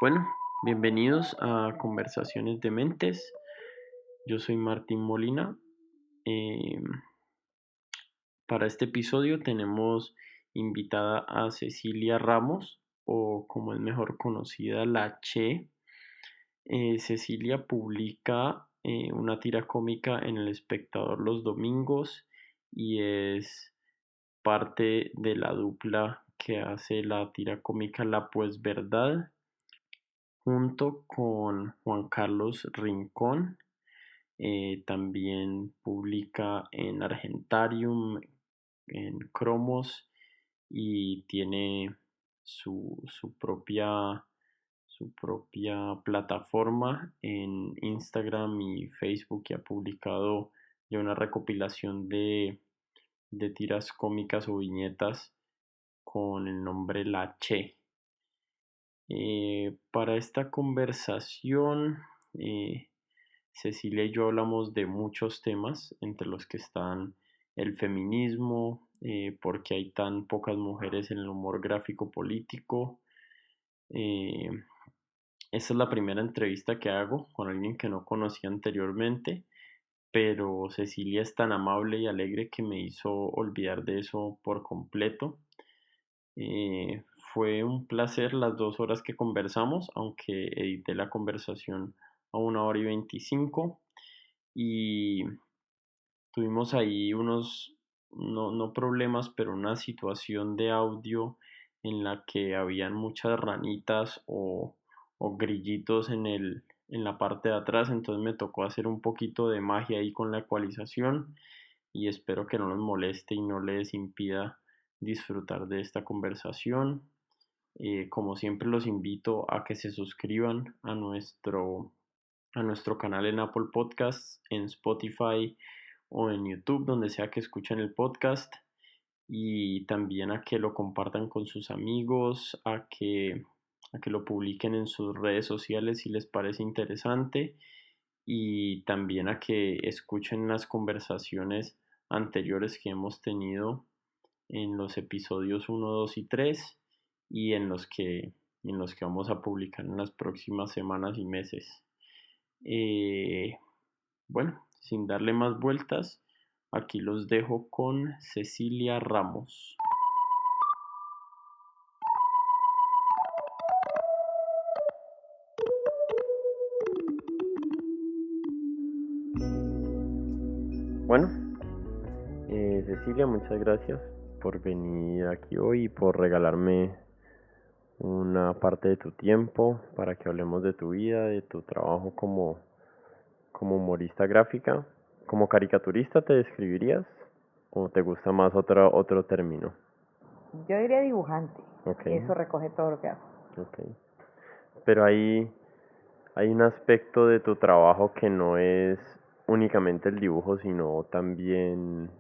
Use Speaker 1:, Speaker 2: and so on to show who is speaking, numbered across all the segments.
Speaker 1: Bueno, bienvenidos a Conversaciones de Mentes. Yo soy Martín Molina. Em, para este episodio tenemos invitada a Cecilia Ramos, o como es mejor conocida, la Che. Cecilia publica una tira cómica en El Espectador los domingos y es parte de la dupla que hace la tira cómica La Pues Verdad junto con Juan Carlos Rincón. También publica en Argentarium, en Cromos, y tiene su propia plataforma en Instagram y Facebook, y ha publicado ya una recopilación de tiras cómicas o viñetas con el nombre La Che. Para esta conversación, eh, Cecilia y yo hablamos de muchos temas, entre los que están el feminismo, por qué hay tan pocas mujeres en el humor gráfico político. Eh, Esta es la primera entrevista que hago con alguien que no conocía anteriormente, pero Cecilia es tan amable y alegre que me hizo olvidar de eso por completo. Fue un placer las 2 horas que conversamos, aunque edité la conversación a 1 hora y 25, y tuvimos ahí unos, no problemas, pero una situación de audio en la que habían muchas ranitas o grillitos en la parte de atrás. Entonces me tocó hacer un poquito de magia ahí con la ecualización, y espero que no nos moleste y no les impida disfrutar de esta conversación. Como siempre, los invito a que se suscriban a nuestro canal en Apple Podcasts, en Spotify o en YouTube, donde sea que escuchen el podcast, y también a que lo compartan con sus amigos, a que lo publiquen en sus redes sociales si les parece interesante, y también a que escuchen las conversaciones anteriores que hemos tenido en los episodios 1, 2 y 3, y en los que vamos a publicar en las próximas semanas y meses. Eh, bueno, sin darle más vueltas, aquí los dejo con Cecilia Ramos. Bueno, Cecilia, muchas gracias por venir aquí hoy y por regalarme una parte de tu tiempo para que hablemos de tu vida, de tu trabajo como humorista gráfica. ¿Como caricaturista te describirías o te gusta más otro término?
Speaker 2: Yo diría dibujante.
Speaker 1: Ok,
Speaker 2: Eso recoge todo lo que hago.
Speaker 1: ok. Pero hay un aspecto de tu trabajo que no es únicamente el dibujo, sino también,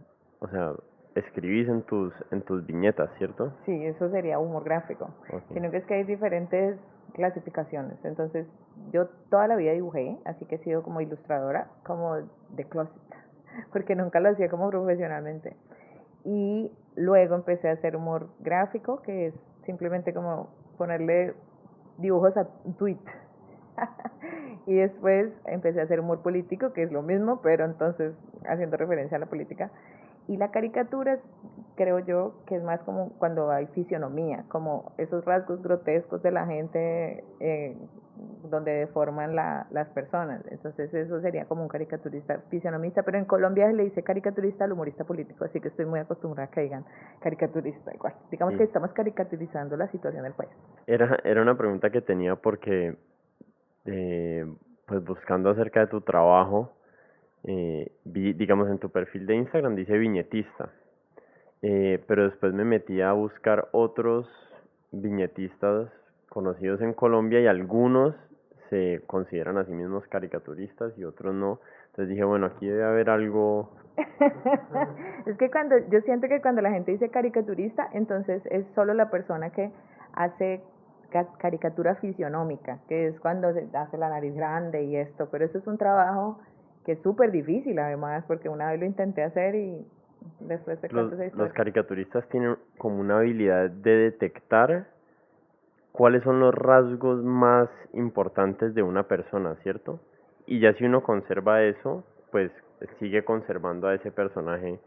Speaker 1: o sea, escribís en tus viñetas, ¿cierto?
Speaker 2: Sí, eso sería humor gráfico.
Speaker 1: Ok.
Speaker 2: Sino que es que hay diferentes clasificaciones. Entonces, yo toda la vida dibujé, así que he sido como ilustradora, como de closet, porque nunca lo hacía como profesionalmente. Y luego empecé a hacer humor gráfico, que es simplemente como ponerle dibujos a un tweet. Y después empecé a hacer humor político, que es lo mismo, pero entonces haciendo referencia a la política. Y la caricatura, creo yo, que es más como cuando hay fisionomía, como esos rasgos grotescos de la gente, donde deforman las personas. Entonces eso sería como un caricaturista fisionomista, pero en Colombia le dice caricaturista al humorista político, así que estoy muy acostumbrada a que digan caricaturista igual. Digamos que
Speaker 1: Sí.
Speaker 2: estamos caricaturizando la situación del país.
Speaker 1: Era una pregunta que tenía porque, eh, pues buscando acerca de tu trabajo, digamos, en tu perfil de Instagram dice viñetista. Pero después me metí a buscar otros viñetistas conocidos en Colombia, y algunos se consideran a sí mismos caricaturistas y otros no. Entonces dije, bueno, aquí debe haber algo.
Speaker 2: Es que yo siento que cuando la gente dice caricaturista, entonces es solo la persona que hace caricatura fisionómica, que es cuando se hace la nariz grande y esto, pero eso es un trabajo que es súper difícil además, porque una vez lo intenté hacer y después te
Speaker 1: Los,
Speaker 2: cuento esa
Speaker 1: los
Speaker 2: historia.
Speaker 1: caricaturistas tienen como una habilidad de detectar cuáles son los rasgos más importantes de una persona, ¿cierto? Y ya si uno conserva eso, pues sigue conservando a ese personaje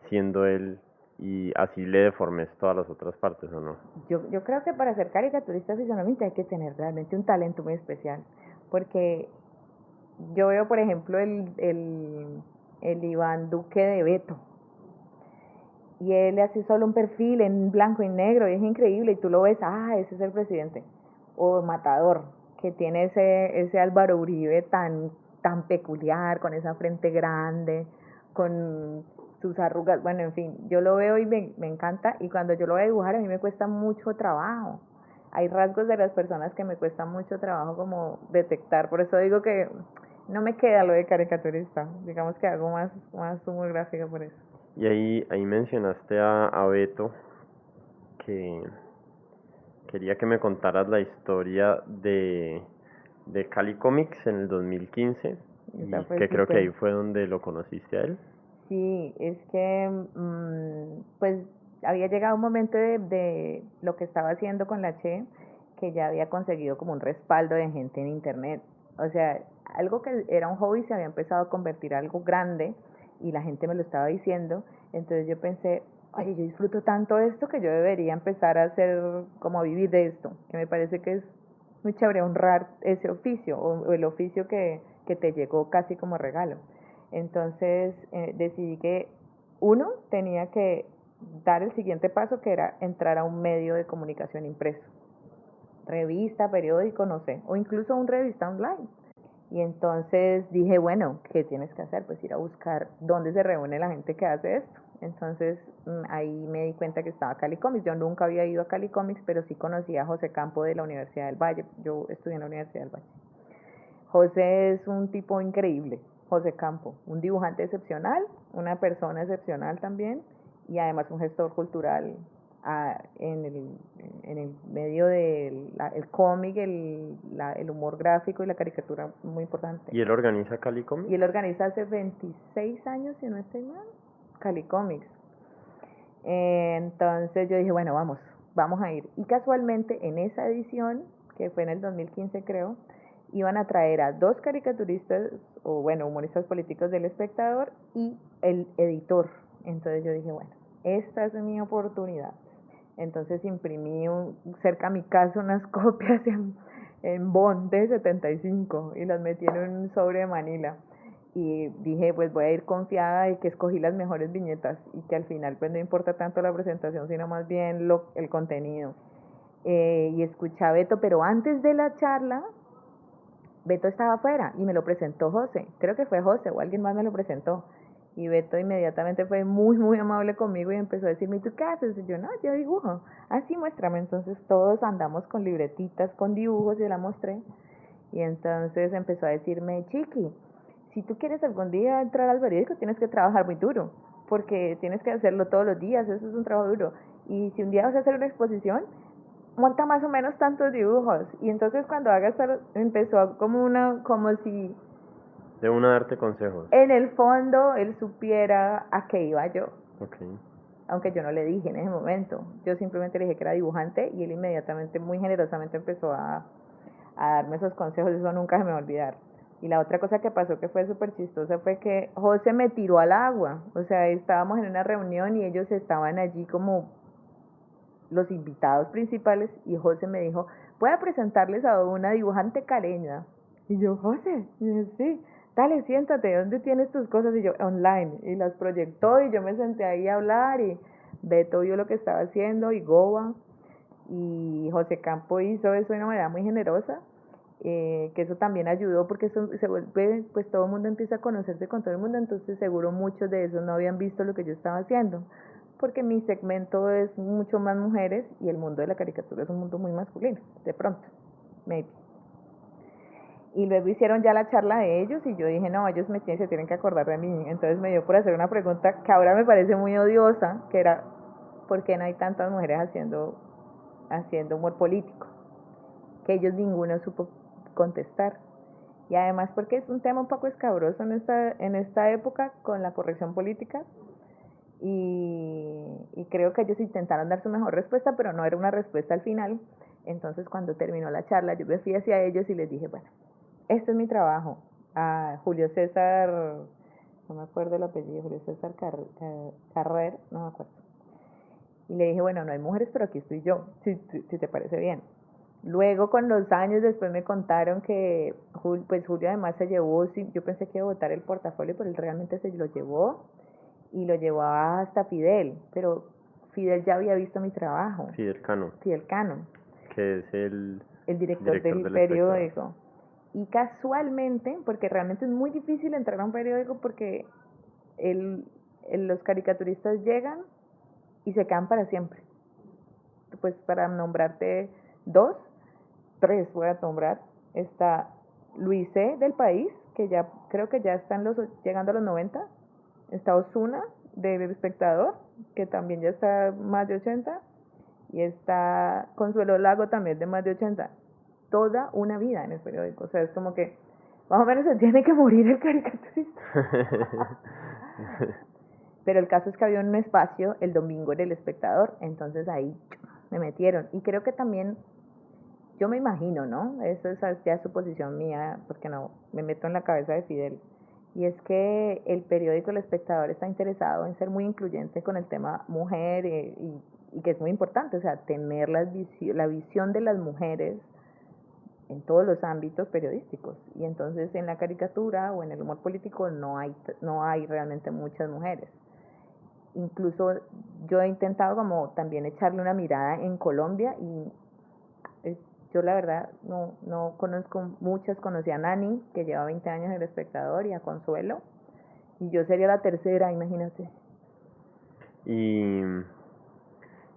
Speaker 1: siendo él y así le deformes todas las otras partes, ¿o no?
Speaker 2: Yo creo que para ser caricaturista fisionamente hay que tener realmente un talento muy especial, porque yo veo, por ejemplo, el Iván Duque de Beto, y él hace solo un perfil en blanco y negro, y es increíble, y tú lo ves, ese es el presidente. O Matador, que tiene ese Álvaro Uribe tan peculiar, con esa frente grande, con sus arrugas, bueno, en fin, yo lo veo y me encanta, y cuando yo lo voy a dibujar a mí me cuesta mucho trabajo. Hay rasgos de las personas que me cuesta mucho trabajo como detectar, por eso digo que no me queda lo de caricaturista, digamos que hago más humor gráfico por eso.
Speaker 1: Y ahí mencionaste a Beto, que quería que me contaras la historia de Cali Comics en el 2015
Speaker 2: Esa
Speaker 1: y
Speaker 2: fue
Speaker 1: que creo que
Speaker 2: súper.
Speaker 1: ahí fue donde lo conociste a él.
Speaker 2: Sí, es que pues había llegado un momento de lo que estaba haciendo con la Che, que ya había conseguido como un respaldo de gente en internet. O sea, algo que era un hobby se había empezado a convertir en algo grande y la gente me lo estaba diciendo. Entonces yo pensé, oye, yo disfruto tanto esto que yo debería empezar a hacer, como a vivir de esto, que me parece que es muy chévere honrar ese oficio o el oficio que te llegó casi como regalo. Entonces decidí que uno tenía que dar el siguiente paso, que era entrar a un medio de comunicación impreso, revista, periódico, no sé, o incluso un revista online. Y entonces dije, bueno, ¿qué tienes que hacer? Pues ir a buscar dónde se reúne la gente que hace esto. Entonces ahí me di cuenta que estaba Cali Comics. Yo nunca había ido a Cali Comics, pero sí conocía a José Campo de la Universidad del Valle. Yo estudié en la Universidad del Valle. José es un tipo increíble, José Campo, un dibujante excepcional, una persona excepcional también, y además un gestor cultural en el medio del cómic, el humor gráfico y la caricatura muy importante.
Speaker 1: ¿Y él organiza Cali
Speaker 2: Y
Speaker 1: Comics?
Speaker 2: él organiza hace 26 años, si no estoy mal, Cali Comics. Entonces yo dije, bueno, vamos a ir. Y casualmente en esa edición, que fue en el 2015 creo, iban a traer a dos caricaturistas, o bueno, humoristas políticos del Espectador y el editor. Entonces yo dije, bueno, esta es mi oportunidad. Entonces imprimí cerca a mi casa unas copias en bond de 75 y las metí en un sobre de Manila y dije, pues voy a ir confiada de que escogí las mejores viñetas y que al final pues no importa tanto la presentación, sino más bien el contenido. Y escuché a Beto, pero antes de la charla, Beto estaba afuera y me lo presentó José, creo que fue José o alguien más me lo presentó. Y Beto inmediatamente fue muy amable conmigo y empezó a decirme, ¿tú qué haces? Y yo, no, yo dibujo. Así muéstrame. Entonces todos andamos con libretitas, con dibujos, y la mostré. Y entonces empezó a decirme, Chiqui, si tú quieres algún día entrar al periódico, tienes que trabajar muy duro, porque tienes que hacerlo todos los días, eso es un trabajo duro. Y si un día vas a hacer una exposición, monta más o menos tantos dibujos. Y entonces cuando hagas, empezó como si
Speaker 1: De una darte consejos.
Speaker 2: en el fondo él supiera a qué iba yo.
Speaker 1: Ok.
Speaker 2: Aunque yo no le dije en ese momento, yo simplemente le dije que era dibujante y él inmediatamente, muy generosamente empezó a darme esos consejos, eso nunca se me va a olvidar. Y la otra cosa que pasó que fue súper chistosa fue que José me tiró al agua, o sea, estábamos en una reunión y ellos estaban allí como los invitados principales y José me dijo, voy a presentarles a una dibujante caleña. Y yo, José, y yo, sí, dale, siéntate, ¿dónde tienes tus cosas? Y yo, online, y las proyectó y yo me senté ahí a hablar y Beto vio lo que estaba haciendo y Goba y José Campo hizo eso de una manera muy generosa, que eso también ayudó porque eso se vuelve, pues todo el mundo empieza a conocerse con todo el mundo, entonces seguro muchos de esos no habían visto lo que yo estaba haciendo, porque mi segmento es mucho más mujeres y el mundo de la caricatura es un mundo muy masculino, de pronto, maybe. Y luego hicieron ya la charla de ellos y yo dije, no, ellos se tienen que acordar de mí. Entonces me dio por hacer una pregunta que ahora me parece muy odiosa, que era, ¿por qué no hay tantas mujeres haciendo humor político? Que ellos ninguno supo contestar. Y además porque es un tema un poco escabroso en esta época con la corrección política y creo que ellos intentaron dar su mejor respuesta, pero no era una respuesta al final. Entonces cuando terminó la charla yo me fui hacia ellos y les dije, bueno, este es mi trabajo. A Julio César, no me acuerdo el apellido, Julio César Carrer, no me acuerdo. Y le dije, bueno, no hay mujeres, pero aquí estoy yo, si te parece bien. Luego, con los años, después me contaron que pues Julio además se llevó, sí, yo pensé que iba a botar el portafolio, pero él realmente se lo llevó y lo llevó hasta Fidel, pero Fidel ya había visto mi trabajo,
Speaker 1: Fidel Cano,
Speaker 2: Fidel Cano,
Speaker 1: que es el
Speaker 2: director
Speaker 1: director
Speaker 2: del
Speaker 1: del Espectador.
Speaker 2: periódico. Y casualmente, porque realmente es muy difícil entrar a un periódico porque el, los caricaturistas llegan y se quedan para siempre. Pues para nombrarte dos, tres voy a nombrar, está Luis C. del País, que ya creo que ya están llegando a los 90, está Osuna del Espectador, que también ya está más de 80, y está Consuelo Lago también de más de 80. Toda una vida en el periódico, o sea, es como que más o menos se tiene que morir el caricaturista. Pero el caso es que había un espacio el domingo en El Espectador, entonces ahí me metieron. Y creo que también, yo me imagino, ¿no? Eso es ya suposición mía, porque no me meto en la cabeza de Fidel. Y es que el periódico El Espectador está interesado en ser muy incluyente con el tema mujer y que es muy importante, o sea, tener la visión de las mujeres en todos los ámbitos periodísticos. Y entonces en la caricatura o en el humor político no hay realmente muchas mujeres. Incluso yo he intentado como también echarle una mirada en Colombia y yo la verdad no conozco muchas, conocí a Nani, que lleva 20 años en El Espectador, y a Consuelo, y yo sería la tercera, imagínate.
Speaker 1: Y,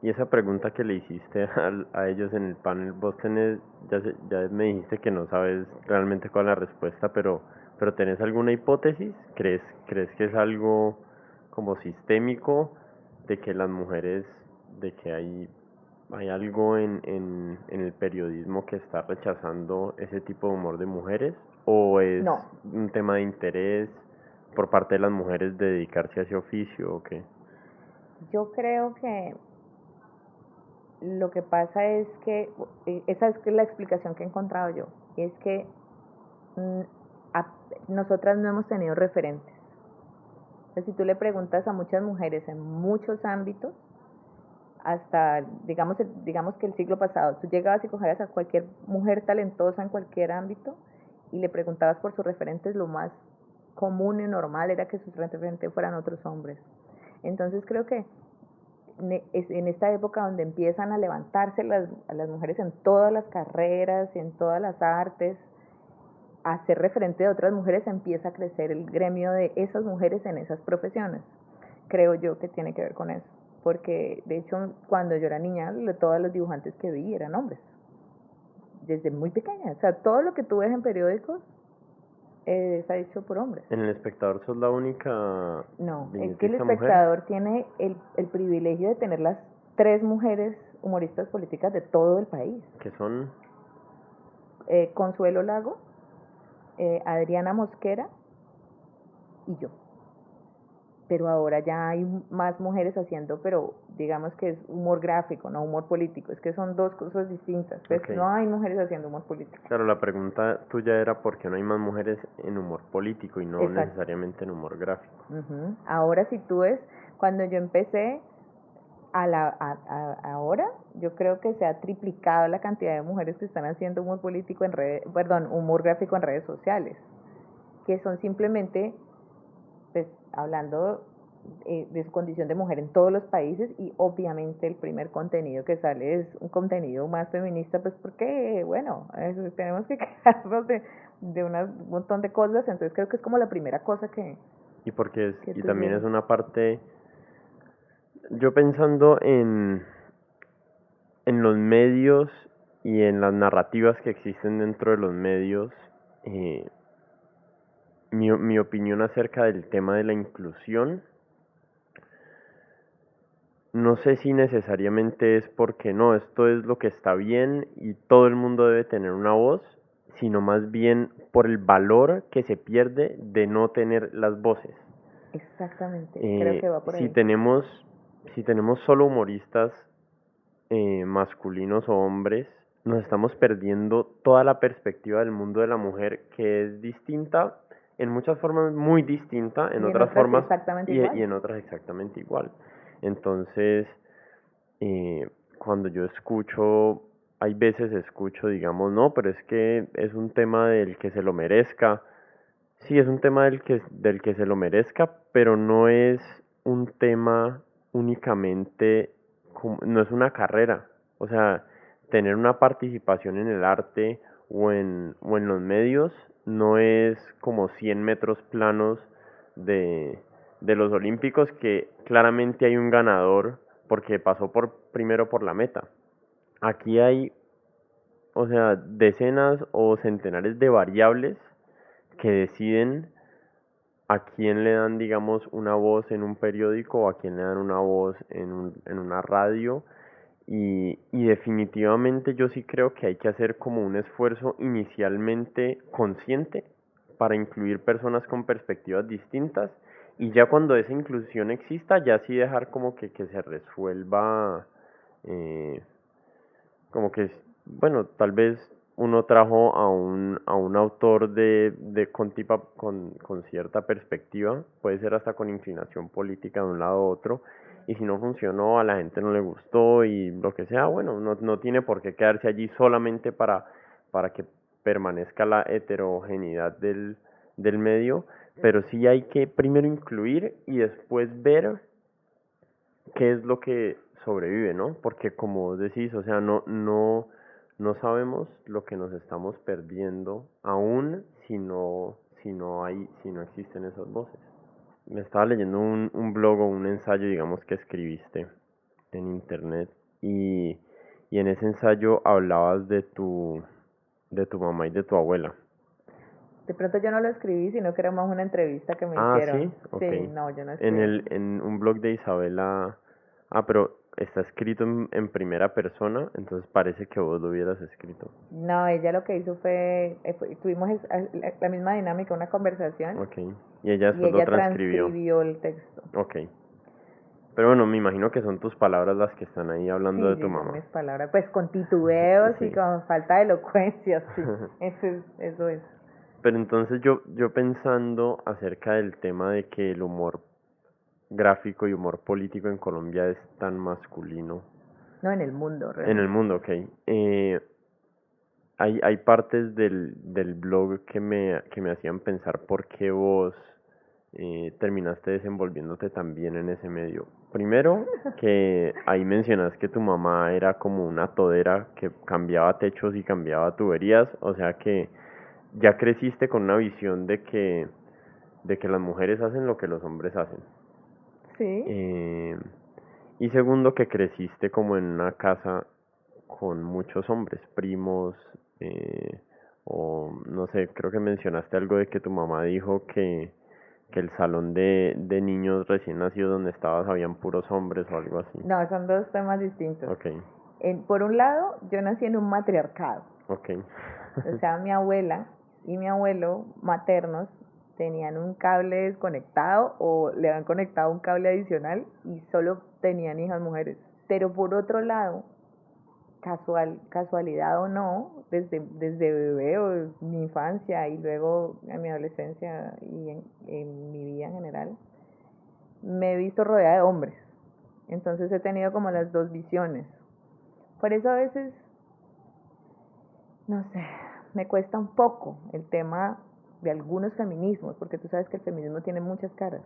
Speaker 1: y esa pregunta que le hiciste a ellos en el panel, vos tenés, ya me dijiste que no sabes realmente cuál es la respuesta, pero ¿tenés alguna hipótesis? ¿Crees que es algo como sistémico de que las mujeres, de que hay algo en el periodismo que está rechazando ese tipo de humor de mujeres? ¿O es
Speaker 2: No,
Speaker 1: un tema de interés por parte de las mujeres de dedicarse a ese oficio o qué?
Speaker 2: yo creo que lo que pasa es que, esa es la explicación que he encontrado yo, es que mm, a, nosotras no hemos tenido referentes. Entonces, si tú le preguntas a muchas mujeres en muchos ámbitos, hasta, digamos que el siglo pasado, tú llegabas y cogías a cualquier mujer talentosa en cualquier ámbito y le preguntabas por sus referentes, lo más común y normal era que sus referentes fueran otros hombres. Entonces creo que es en esta época donde empiezan a levantarse a las mujeres en todas las carreras, en todas las artes, a ser referente de otras mujeres, empieza a crecer el gremio de esas mujeres en esas profesiones. Creo yo que tiene que ver con eso, porque de hecho cuando yo era niña, todos los dibujantes que vi eran hombres, desde muy pequeña, o sea, todo lo que tú ves en periódicos está hecho por hombres.
Speaker 1: En El Espectador sos la única
Speaker 2: No, es que El
Speaker 1: viñetista mujer,
Speaker 2: Espectador tiene el privilegio de tener las tres mujeres humoristas políticas de todo el país.
Speaker 1: que son...
Speaker 2: Consuelo Lago, Adriana Mosquera y yo. Pero ahora ya hay más mujeres haciendo, pero digamos que es humor gráfico, no humor político, es que son dos cosas distintas. Pues
Speaker 1: Ok.
Speaker 2: no hay mujeres haciendo humor político.
Speaker 1: Claro, la pregunta tuya era por qué no hay más mujeres en humor político y no
Speaker 2: Exacto.
Speaker 1: necesariamente en humor gráfico.
Speaker 2: Ahora si tú ves, cuando yo empecé, ahora yo creo que se ha triplicado la cantidad de mujeres que están haciendo humor político en redes, perdón, humor gráfico en redes sociales, que son simplemente, pues, hablando de su condición de mujer en todos los países, y obviamente el primer contenido que sale es un contenido más feminista, pues porque, bueno, tenemos que quejarnos de un montón de cosas, entonces creo que es como la primera cosa
Speaker 1: Y porque
Speaker 2: que
Speaker 1: y
Speaker 2: tú
Speaker 1: también es
Speaker 2: llegas.
Speaker 1: una parte, yo pensando en los medios y en las narrativas que existen dentro de los medios, eh, mi opinión acerca del tema de la inclusión, no sé si necesariamente es porque no, esto es lo que está bien y todo el mundo debe tener una voz, sino más bien por el valor que se pierde de no tener las voces.
Speaker 2: Exactamente, creo que va por
Speaker 1: Si
Speaker 2: ahí.
Speaker 1: tenemos, si tenemos solo humoristas masculinos o hombres, nos estamos perdiendo toda la perspectiva del mundo de la mujer, que es distinta, en muchas formas muy distinta, en
Speaker 2: Y en
Speaker 1: otras
Speaker 2: otras
Speaker 1: formas
Speaker 2: exactamente
Speaker 1: y
Speaker 2: igual.
Speaker 1: en otras exactamente igual. Entonces, cuando yo escucho, hay veces escucho, digamos, no, pero es que es un tema del que se lo merezca. Sí, es un tema del que se lo merezca, pero no es un tema únicamente, no es una carrera. O sea, tener una participación en el arte o en los medios no es como 100 metros planos de, de los Olímpicos, que claramente hay un ganador porque pasó primero por la meta. Aquí hay, o sea, decenas o centenares de variables que deciden a quién le dan, digamos, una voz en un periódico o a quién le dan una voz en una radio. Y definitivamente yo sí creo que hay que hacer como un esfuerzo inicialmente consciente para incluir personas con perspectivas distintas, y ya cuando esa inclusión exista, ya sí dejar como que se resuelva, eh, como que, bueno, tal vez uno trajo a un autor con cierta perspectiva, puede ser hasta con inclinación política de un lado u otro, y si no funcionó, a la gente no le gustó y lo que sea, bueno, no tiene por qué quedarse allí solamente para que permanezca la heterogeneidad del medio, pero sí hay que primero incluir y después ver qué es lo que sobrevive, ¿no? Porque como decís, o sea, no sabemos lo que nos estamos perdiendo aún si no existen esas voces. Me estaba leyendo un blog o un ensayo, digamos, que escribiste en internet, y en ese ensayo hablabas de tu mamá y de tu abuela.
Speaker 2: De pronto yo no lo escribí, sino que era más una entrevista que me
Speaker 1: Ah, sí,
Speaker 2: hicieron.
Speaker 1: ok.
Speaker 2: Sí, no, yo no escribí.
Speaker 1: En un blog de Isabela, pero está escrito en primera persona, entonces parece que vos lo hubieras escrito.
Speaker 2: No, ella lo que hizo tuvimos la misma dinámica, una conversación,
Speaker 1: Ok. Y ella
Speaker 2: y
Speaker 1: después lo
Speaker 2: ella
Speaker 1: transcribió.
Speaker 2: transcribió el texto.
Speaker 1: Ok. Pero bueno, me imagino que son tus palabras las que están ahí hablando
Speaker 2: Sí,
Speaker 1: de tu
Speaker 2: sí, son
Speaker 1: mamá.
Speaker 2: mis palabras, pues con titubeos y
Speaker 1: Sí.
Speaker 2: con falta de elocuencia, sí, eso es.
Speaker 1: Pero entonces yo pensando acerca del tema de que el humor gráfico y humor político en Colombia es tan masculino.
Speaker 2: No, en el mundo,
Speaker 1: En el
Speaker 2: realmente.
Speaker 1: mundo, ok. Hay partes del blog que me hacían pensar por qué vos terminaste desenvolviéndote tan bien en ese medio. Primero, que ahí mencionas que tu mamá era como una todera que cambiaba techos y cambiaba tuberías, o sea que ya creciste con una visión de que las mujeres hacen lo que los hombres hacen.
Speaker 2: Sí.
Speaker 1: Eh, y segundo, que creciste como en una casa con muchos hombres, primos, o no sé, creo que mencionaste algo de que tu mamá dijo que el salón de niños recién nacidos donde estabas habían puros hombres o algo así.
Speaker 2: No, son dos temas distintos.
Speaker 1: Ok,
Speaker 2: Por un lado, yo nací en un matriarcado.
Speaker 1: ok.
Speaker 2: O sea, mi abuela y mi abuelo maternos tenían un cable desconectado o le habían conectado un cable adicional y solo tenían hijas mujeres. Pero por otro lado, casualidad o no, desde bebé o mi infancia y luego en mi adolescencia y en mi vida en general, me he visto rodeada de hombres. Entonces he tenido como las dos visiones. Por eso a veces, no sé, me cuesta un poco el tema de algunos feminismos, porque tú sabes que el feminismo tiene muchas caras.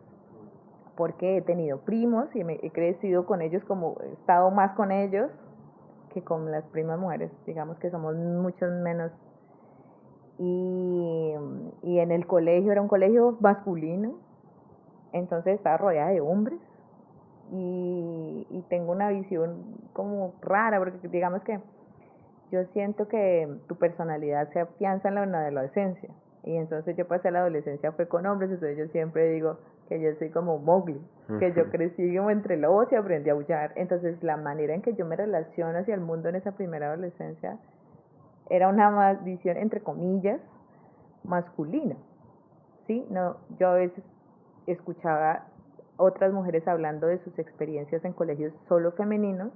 Speaker 2: Porque he tenido primos y he crecido con ellos, como he estado más con ellos que con las primas mujeres, digamos que somos muchos menos. Y, y en el colegio era un colegio masculino, entonces estaba rodeada de hombres y tengo una visión como rara, porque digamos que yo siento que tu personalidad se afianza en la adolescencia. Y entonces yo pasé la adolescencia fue con hombres, entonces yo siempre digo que yo soy como Mowgli, que yo crecí como entre lobos y aprendí a aullar. Entonces la manera en que yo me relaciono hacia el mundo en esa primera adolescencia era una visión, entre comillas, masculina. ¿Sí? No, yo a veces escuchaba otras mujeres hablando de sus experiencias en colegios solo femeninos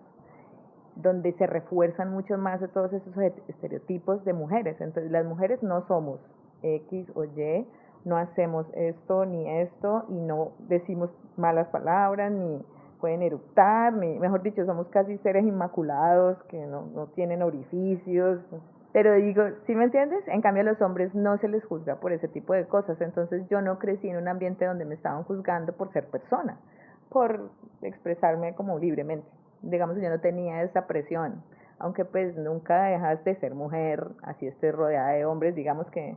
Speaker 2: donde se refuerzan mucho más de todos esos estereotipos de mujeres. Entonces las mujeres no somos X o Y, no hacemos esto y no decimos malas palabras ni pueden eructar, ni mejor dicho, somos casi seres inmaculados que no tienen orificios. Pero digo, ¿sí me entiendes? En cambio a los hombres no se les juzga por ese tipo de cosas. Entonces yo no crecí en un ambiente donde me estaban juzgando por ser persona, por expresarme como libremente. Digamos, yo no tenía esa presión, aunque pues nunca dejas de ser mujer, así estés rodeada de hombres, digamos que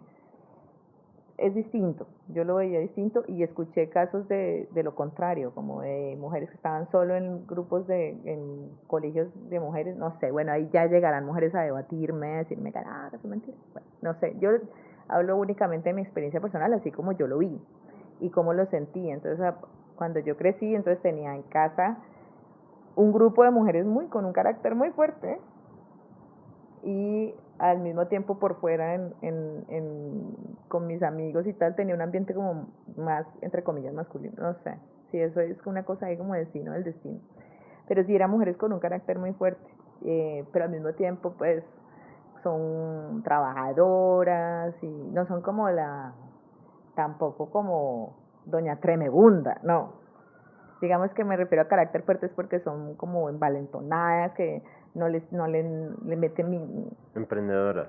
Speaker 2: es distinto, yo lo veía distinto y escuché casos de lo contrario, como de mujeres que estaban solo en grupos en colegios de mujeres, no sé, bueno, ahí ya llegarán mujeres a debatirme, a decirme, ah, eso es mentira, bueno, no sé, yo hablo únicamente de mi experiencia personal, así como yo lo vi y cómo lo sentí, entonces cuando yo crecí, entonces tenía en casa un grupo de mujeres con un carácter muy fuerte y al mismo tiempo por fuera con mis amigos y tal tenía un ambiente como más, entre comillas, masculino, no sé, si eso es una cosa ahí como destino del destino, pero sí eran mujeres con un carácter muy fuerte, pero al mismo tiempo pues son trabajadoras y no son como tampoco como doña Tremebunda, no, digamos que me refiero a carácter fuerte es porque son como envalentonadas, que no le meten
Speaker 1: Emprendedoras.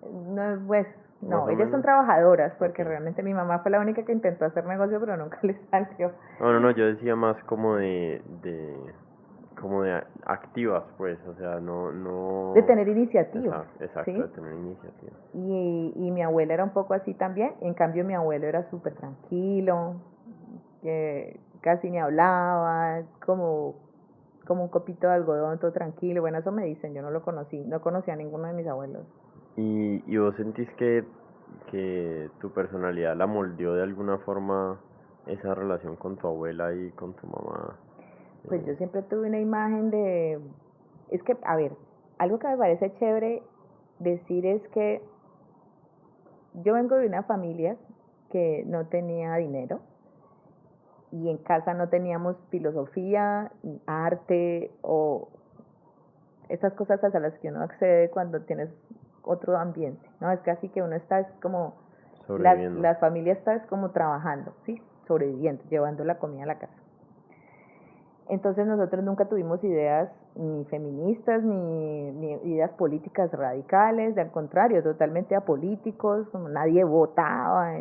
Speaker 2: no, pues,
Speaker 1: Más
Speaker 2: no,
Speaker 1: o
Speaker 2: ellas son
Speaker 1: menos.
Speaker 2: trabajadoras, porque
Speaker 1: Ok.
Speaker 2: realmente mi mamá fue la única que intentó hacer negocio, pero nunca le salió.
Speaker 1: No, no, no, yo decía más como como de activas, pues, o sea,
Speaker 2: De
Speaker 1: no,
Speaker 2: tener iniciativa,
Speaker 1: exacto, exacto,
Speaker 2: ¿sí?
Speaker 1: de tener iniciativa.
Speaker 2: Y mi abuela era un poco así también, en cambio mi abuelo era súper tranquilo, que casi ni hablaba, como un copito de algodón, todo tranquilo, bueno, eso me dicen, yo no lo conocí, no conocía a ninguno de mis abuelos.
Speaker 1: Y vos sentís que tu personalidad la moldeó de alguna forma esa relación con tu abuela y con tu mamá.
Speaker 2: Pues yo
Speaker 1: Eh,
Speaker 2: siempre tuve una imagen es que, a ver, algo que me parece chévere decir es que yo vengo de una familia que no tenía dinero y en casa no teníamos filosofía, arte o esas cosas a las que uno accede cuando tienes otro ambiente, ¿no? Es casi que uno está es como,
Speaker 1: Sobreviviendo.
Speaker 2: las familias está es como trabajando, ¿sí? Sobreviviendo, llevando la comida a la casa. Entonces nosotros nunca tuvimos ideas ni feministas ni ideas políticas radicales, al contrario, totalmente apolíticos, como nadie votaba.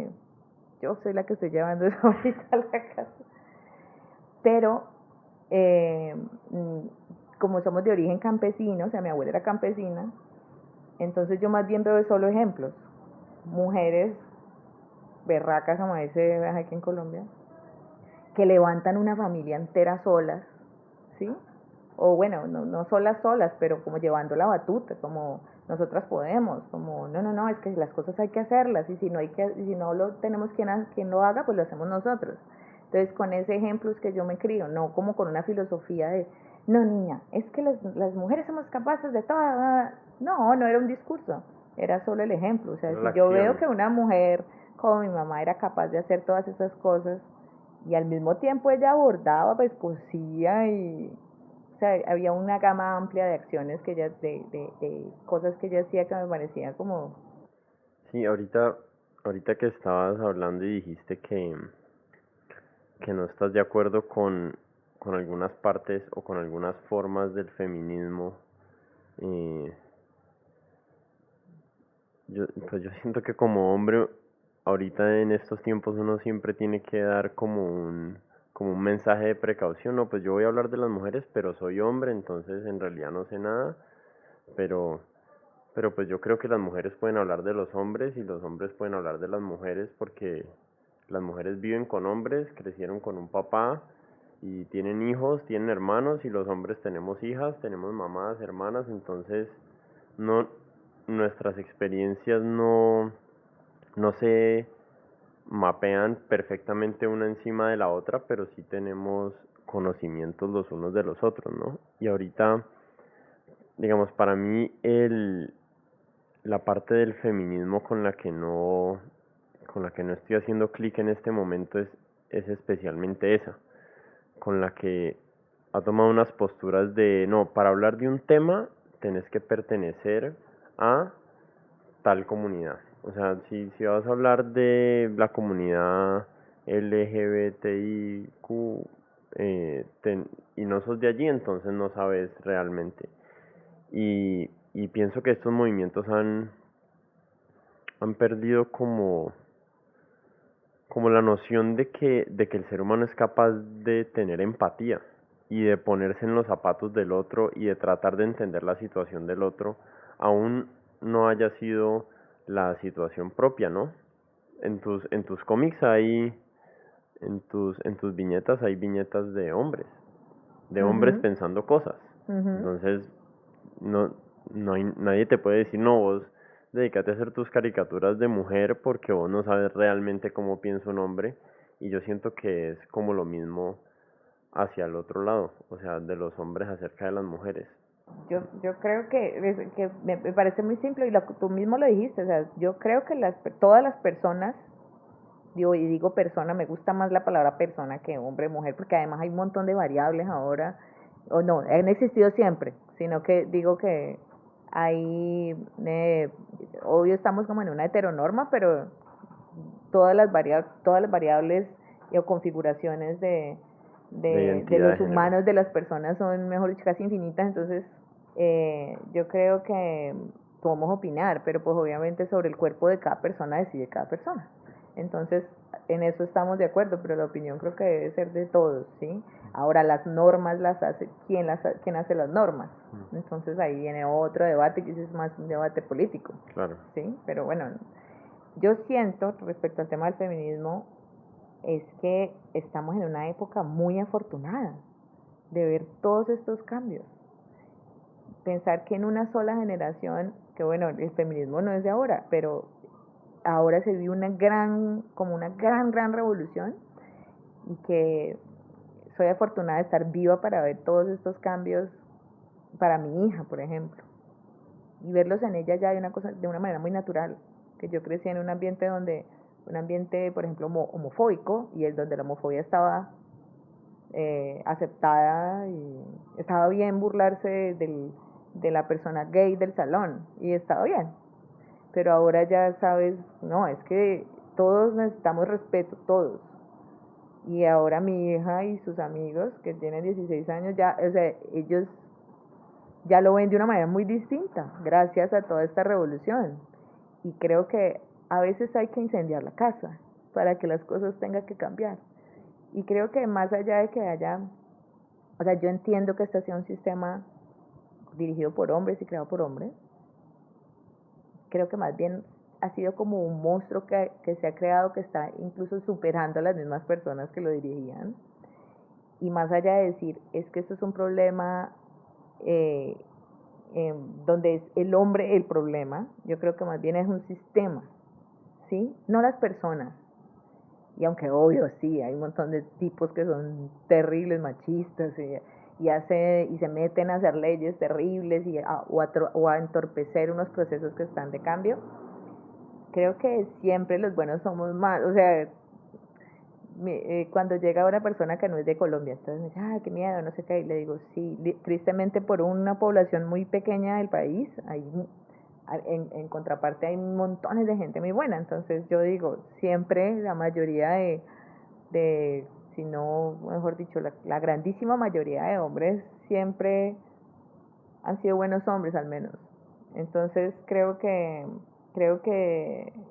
Speaker 2: Yo soy la que estoy llevando eso ahorita a la casa. Pero eh, mm, como somos de origen campesino, o sea, mi abuela era campesina, entonces yo más bien veo solo ejemplos. Mujeres berracas, como dice aquí en Colombia, que levantan una familia entera solas, ¿sí? O bueno, no solas, pero como llevando la batuta, como nosotras podemos, como no, es que las cosas hay que hacerlas y si no lo tenemos quien lo haga, pues lo hacemos nosotros. Entonces, con ese ejemplo es que yo me crío, no como con una filosofía de, no niña, es que las mujeres somos capaces de todo. No era un discurso, era solo el ejemplo. O sea,
Speaker 1: Era la
Speaker 2: si yo veo
Speaker 1: acción.
Speaker 2: que una mujer como mi mamá era capaz de hacer todas esas cosas, y al mismo tiempo ella abordaba pues poesía y o sea, había una gama amplia de acciones que ella, de cosas que ella hacía que me parecía como,
Speaker 1: Sí, ahorita que estabas hablando y dijiste que no estás de acuerdo con algunas partes o con algunas formas del feminismo, eh, pues yo siento que como hombre, ahorita en estos tiempos uno siempre tiene que dar como un mensaje de precaución, no, pues yo voy a hablar de las mujeres, pero soy hombre, entonces en realidad no sé nada, pero, pero pues yo creo que las mujeres pueden hablar de los hombres y los hombres pueden hablar de las mujeres porque las mujeres viven con hombres, crecieron con un papá y tienen hijos, tienen hermanos y los hombres tenemos hijas, tenemos mamás, hermanas, entonces no nuestras experiencias no se mapean perfectamente una encima de la otra, pero sí tenemos conocimientos los unos de los otros, ¿no? Y ahorita, digamos, para mí la parte del feminismo con la que no estoy haciendo clic en este momento es especialmente esa, con la que ha tomado unas posturas de, no, para hablar de un tema tenés que pertenecer a tal comunidad. O sea, si vas a hablar de la comunidad LGBTIQ y no sos de allí, entonces no sabes realmente. Y pienso que estos movimientos han perdido como la noción de que el ser humano es capaz de tener empatía y de ponerse en los zapatos del otro y de tratar de entender la situación del otro, aún no haya sido la situación propia, ¿no? En tus cómics en tus viñetas hay viñetas de hombres
Speaker 2: Ujú,
Speaker 1: pensando cosas.
Speaker 2: ujú.
Speaker 1: Entonces, no, nadie te puede decir, no, vos dedícate a hacer tus caricaturas de mujer porque vos no sabes realmente cómo piensa un hombre. Y yo siento que es como lo mismo hacia el otro lado, o sea, de los hombres acerca de las mujeres.
Speaker 2: Yo creo que me parece muy simple y tú mismo lo dijiste, o sea, yo creo que todas las personas, y digo persona, me gusta más la palabra persona que hombre, mujer, porque además hay un montón de variables ahora, o no, han existido siempre, sino que digo que hay, obvio estamos como en una heteronorma, pero todas las variables o configuraciones
Speaker 1: De
Speaker 2: de
Speaker 1: identidad de
Speaker 2: los
Speaker 1: género.
Speaker 2: humanos, de las personas son, mejor dicho, casi infinitas, entonces yo creo que podemos opinar, pero pues obviamente sobre el cuerpo de cada persona decide cada persona. Entonces, en eso estamos de acuerdo, pero la opinión creo que debe ser de todos, ¿sí? Ahora, las normas las hace, quién hace las normas? Entonces ahí viene otro debate, que es más un debate político,
Speaker 1: Claro.
Speaker 2: ¿sí? Pero bueno, yo siento, respecto al tema del feminismo, es que estamos en una época muy afortunada de ver todos estos cambios. Pensar que en una sola generación, que bueno, el feminismo no es de ahora, pero ahora se vive como una gran revolución, y que soy afortunada de estar viva para ver todos estos cambios para mi hija, por ejemplo, y verlos en ella ya de una manera muy natural, que yo crecí en un ambiente, por ejemplo, homofóbico, y el donde la homofobia estaba aceptada, y estaba bien burlarse de la persona gay del salón, y estaba bien, pero ahora ya sabes, no, es que todos necesitamos respeto, todos. Y ahora mi hija y sus amigos que tienen 16 años ya, o sea, ellos ya lo ven de una manera muy distinta gracias a toda esta revolución. Y creo que a veces hay que incendiar la casa para que las cosas tengan que cambiar. Y creo que más allá de que haya, o sea, yo entiendo que este sea un sistema dirigido por hombres y creado por hombres, creo que más bien ha sido como un monstruo que se ha creado, que está incluso superando a las mismas personas que lo dirigían. Y más allá de decir, es que esto es un problema eh, donde es el hombre el problema, yo creo que más bien es un sistema, ¿sí? No las personas. Y aunque obvio, sí, hay un montón de tipos que son terribles, machistas, y se meten a hacer leyes terribles o a entorpecer unos procesos que están de cambio. Creo que siempre los buenos somos más, o sea, cuando llega una persona que no es de Colombia, entonces me dice, ah, qué miedo, no sé qué, y le digo, sí, tristemente por una población muy pequeña del país, en contraparte hay montones de gente muy buena, entonces yo digo, siempre la mayoría de si no, mejor dicho, la grandísima mayoría de hombres siempre han sido buenos hombres al menos. Entonces creo que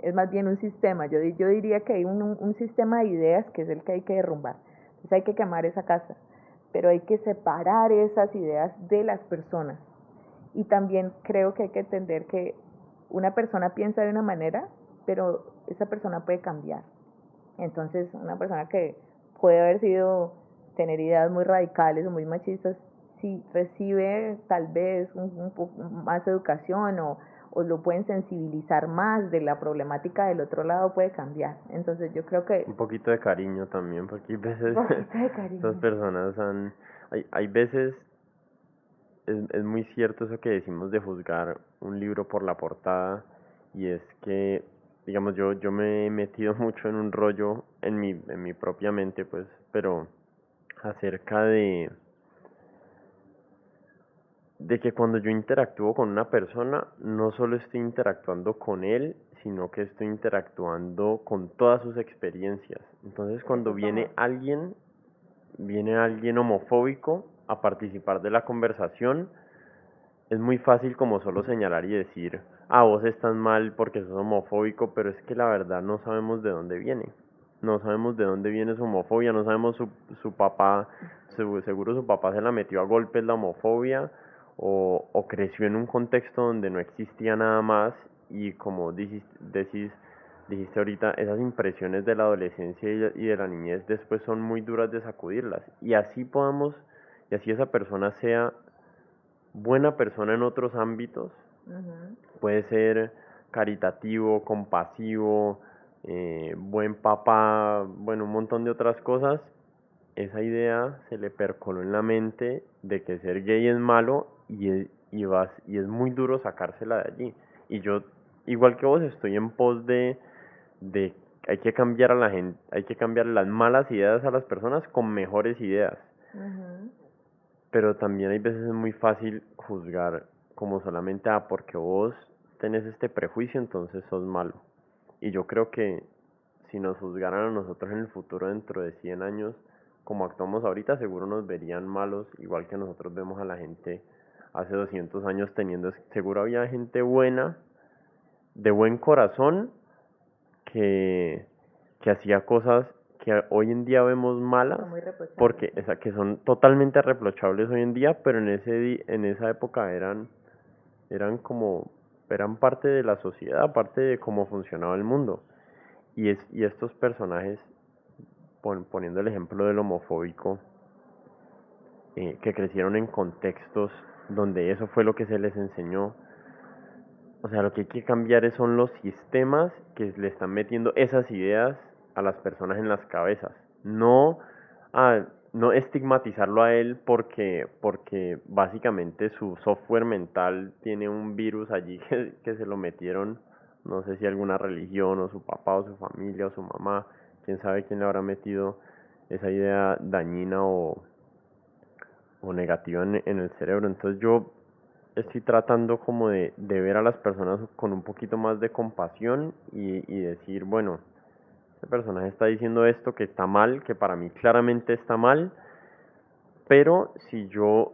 Speaker 2: es más bien un sistema. Yo diría que hay un sistema de ideas que es el que hay que derrumbar. Entonces hay que quemar esa casa, pero hay que separar esas ideas de las personas. Y también creo que hay que entender que una persona piensa de una manera, pero esa persona puede cambiar. Entonces, una persona que puede tener ideas muy radicales o muy machistas, si recibe tal vez un poco más educación, o lo pueden sensibilizar más de la problemática del otro lado, puede cambiar. Entonces yo creo que
Speaker 1: Un poquito de cariño también, porque hay
Speaker 2: un
Speaker 1: veces
Speaker 2: poquito de
Speaker 1: esas
Speaker 2: cariño.
Speaker 1: personas hay veces, es muy cierto eso que decimos de juzgar un libro por la portada, y es que, digamos, yo me he metido mucho en un rollo en mi propia mente, pues, pero acerca de que cuando yo interactúo con una persona, no solo estoy interactuando con él, sino que estoy interactuando con todas sus experiencias. Entonces,
Speaker 2: Eso
Speaker 1: cuando
Speaker 2: es amor.
Speaker 1: viene alguien homofóbico a participar de la conversación, es muy fácil como solo señalar y decir, ah, vos estás mal porque sos homofóbico, pero es que la verdad no sabemos de dónde viene. No sabemos de dónde viene su homofobia, no sabemos su papá, seguro su papá se la metió a golpes la homofobia o creció en un contexto donde no existía nada más y como dijiste ahorita, esas impresiones de la adolescencia y de la niñez después son muy duras de sacudirlas y así esa persona sea buena persona en otros ámbitos,
Speaker 2: Ujú.
Speaker 1: puede ser caritativo, compasivo, buen papá, bueno, un montón de otras cosas, esa idea se le percoló en la mente de que ser gay es malo y es muy duro sacársela de allí. Y yo, igual que vos, estoy en pos de hay que cambiar a la gente, hay que cambiar las malas ideas a las personas con mejores ideas.
Speaker 2: Ujú.
Speaker 1: Pero también hay veces es muy fácil juzgar como solamente, ah, porque vos tenés este prejuicio, entonces sos malo. Y yo creo que si nos juzgaran a nosotros en el futuro dentro de 100 años, como actuamos ahorita, seguro nos verían malos, igual que nosotros vemos a la gente hace 200 años teniendo, seguro había gente buena, de buen corazón, que, que hacía cosas que hoy en día vemos malas,
Speaker 2: Son muy reprochables.
Speaker 1: porque esa, que son totalmente reprochables hoy en día, pero en esa época eran como, eran parte de la sociedad, parte de cómo funcionaba el mundo. Y estos personajes, poniendo el ejemplo del homofóbico, que crecieron en contextos donde eso fue lo que se les enseñó, o sea, lo que hay que cambiar son los sistemas que le están metiendo esas ideas a las personas en las cabezas. No, no estigmatizarlo a él porque básicamente su software mental tiene un virus allí que se lo metieron, no sé si alguna religión o su papá o su familia o su mamá, quién sabe quién le habrá metido esa idea dañina o negativa en el cerebro. Entonces yo estoy tratando como de ver a las personas con un poquito más de compasión y decir, bueno, este personaje está diciendo esto que está mal, que para mí claramente está mal, pero si yo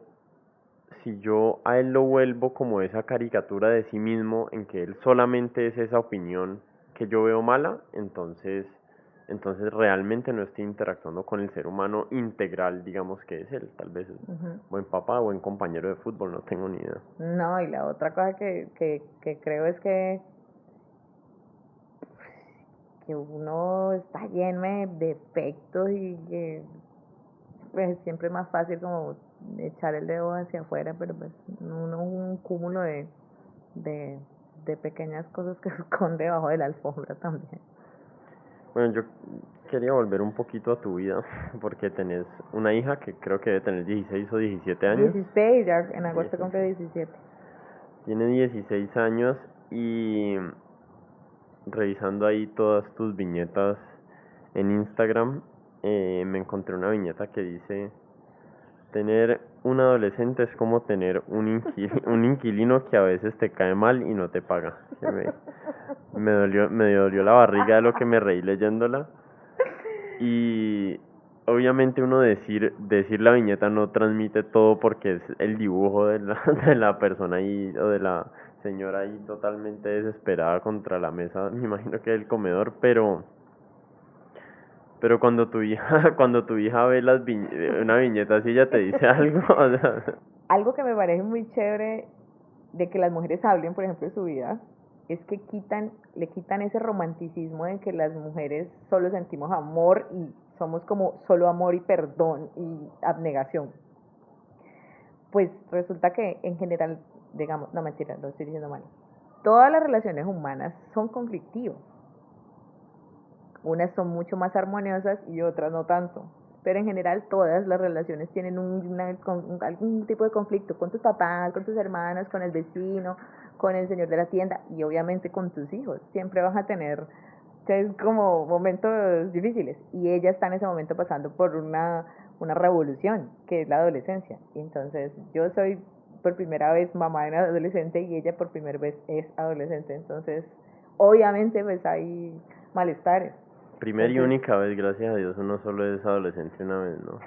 Speaker 1: a él lo vuelvo como esa caricatura de sí mismo en que él solamente es esa opinión que yo veo mala, entonces realmente no estoy interactuando con el ser humano integral, digamos que es él. Tal vez es
Speaker 2: Ujú.
Speaker 1: buen papá, buen compañero de fútbol, no tengo ni idea.
Speaker 2: No, y la otra cosa que creo es que uno está lleno de defectos y que pues siempre es más fácil como echar el dedo hacia afuera, pero pues uno es un cúmulo de, de pequeñas cosas que se esconde debajo de la alfombra también.
Speaker 1: Bueno, yo quería volver un poquito a tu vida, porque tenés una hija que creo que debe tener 16 o 17 años.
Speaker 2: 16 ya en agosto cumple
Speaker 1: 16.
Speaker 2: 17.
Speaker 1: Tiene 16 años y revisando ahí todas tus viñetas en Instagram, me encontré una viñeta que dice, tener un adolescente es como tener un inquilino que a veces te cae mal y no te paga. Me dolió la barriga de lo que me reí leyéndola. Y obviamente uno decir la viñeta no transmite todo porque es el dibujo de la, de la persona ahí o de la señora ahí totalmente desesperada contra la mesa, me imagino que del comedor, pero cuando tu hija, cuando tu hija ve una viñeta así, ella te dice algo, o sea,
Speaker 2: Algo que me parece muy chévere de que las mujeres hablen, por ejemplo, de su vida, es que le quitan ese romanticismo de que las mujeres solo sentimos amor y somos como solo amor y perdón y abnegación. Pues resulta que en general, digamos, no mentira, lo estoy diciendo mal. Todas las relaciones humanas son conflictivas. Unas son mucho más armoniosas y otras no tanto. Pero en general todas las relaciones tienen algún tipo de conflicto con tus papás, con tus hermanas, con el vecino, con el señor de la tienda y obviamente con tus hijos. Siempre vas a tener como momentos difíciles y ella está en ese momento pasando por una revolución que es la adolescencia. Entonces yo soy por primera vez mamá de una adolescente y ella por primera vez es adolescente. Entonces, obviamente, pues hay malestares.
Speaker 1: Primera y
Speaker 2: Entonces,
Speaker 1: única vez, gracias a Dios, uno solo es adolescente una vez, ¿no?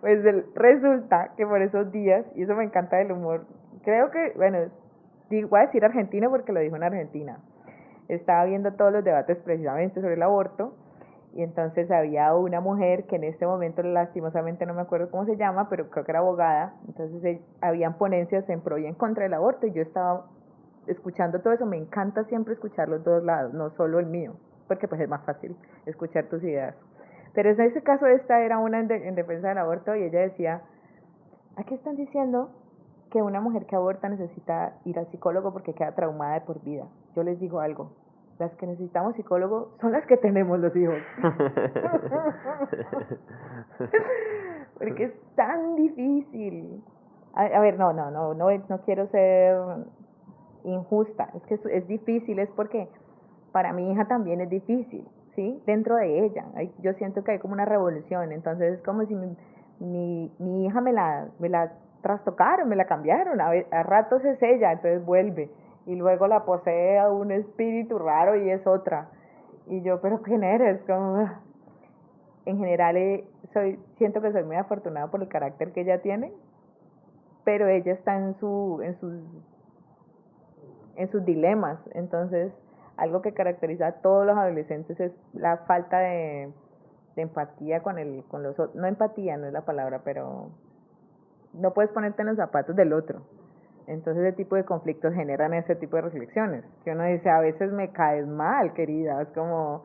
Speaker 2: pues resulta que por esos días, y eso me encanta del humor, creo que, bueno, voy a decir argentino porque lo dijo en Argentina. Estaba viendo todos los debates precisamente sobre el aborto y entonces había una mujer que en este momento lastimosamente no me acuerdo cómo se llama, pero creo que era abogada, entonces habían ponencias en pro y en contra del aborto y yo estaba escuchando todo eso. Me encanta siempre escuchar los dos lados, no solo el mío, porque pues es más fácil escuchar tus ideas. Pero en ese caso esta era una en defensa del aborto y ella decía, aquí están diciendo que una mujer que aborta necesita ir al psicólogo porque queda traumada de por vida. Yo les digo algo, las que necesitamos psicólogo son las que tenemos los hijos. Porque es tan difícil. A ver, no quiero ser injusta, es que es difícil, es porque para mi hija también es difícil, ¿sí? Dentro de ella, yo siento que hay como una revolución, entonces es como si mi hija me la trastocaron, me la cambiaron, a ratos es ella, entonces vuelve, y luego la posee a un espíritu raro y es otra, y yo, pero ¿quién eres? Como, en general siento que soy muy afortunada por el carácter que ella tiene, pero ella está en sus dilemas. Entonces, algo que caracteriza a todos los adolescentes es la falta de empatía con los otros. No empatía, no es la palabra, pero no puedes ponerte en los zapatos del otro. Entonces ese tipo de conflictos generan ese tipo de reflexiones. Que uno dice, a veces me caes mal, querida. Es como,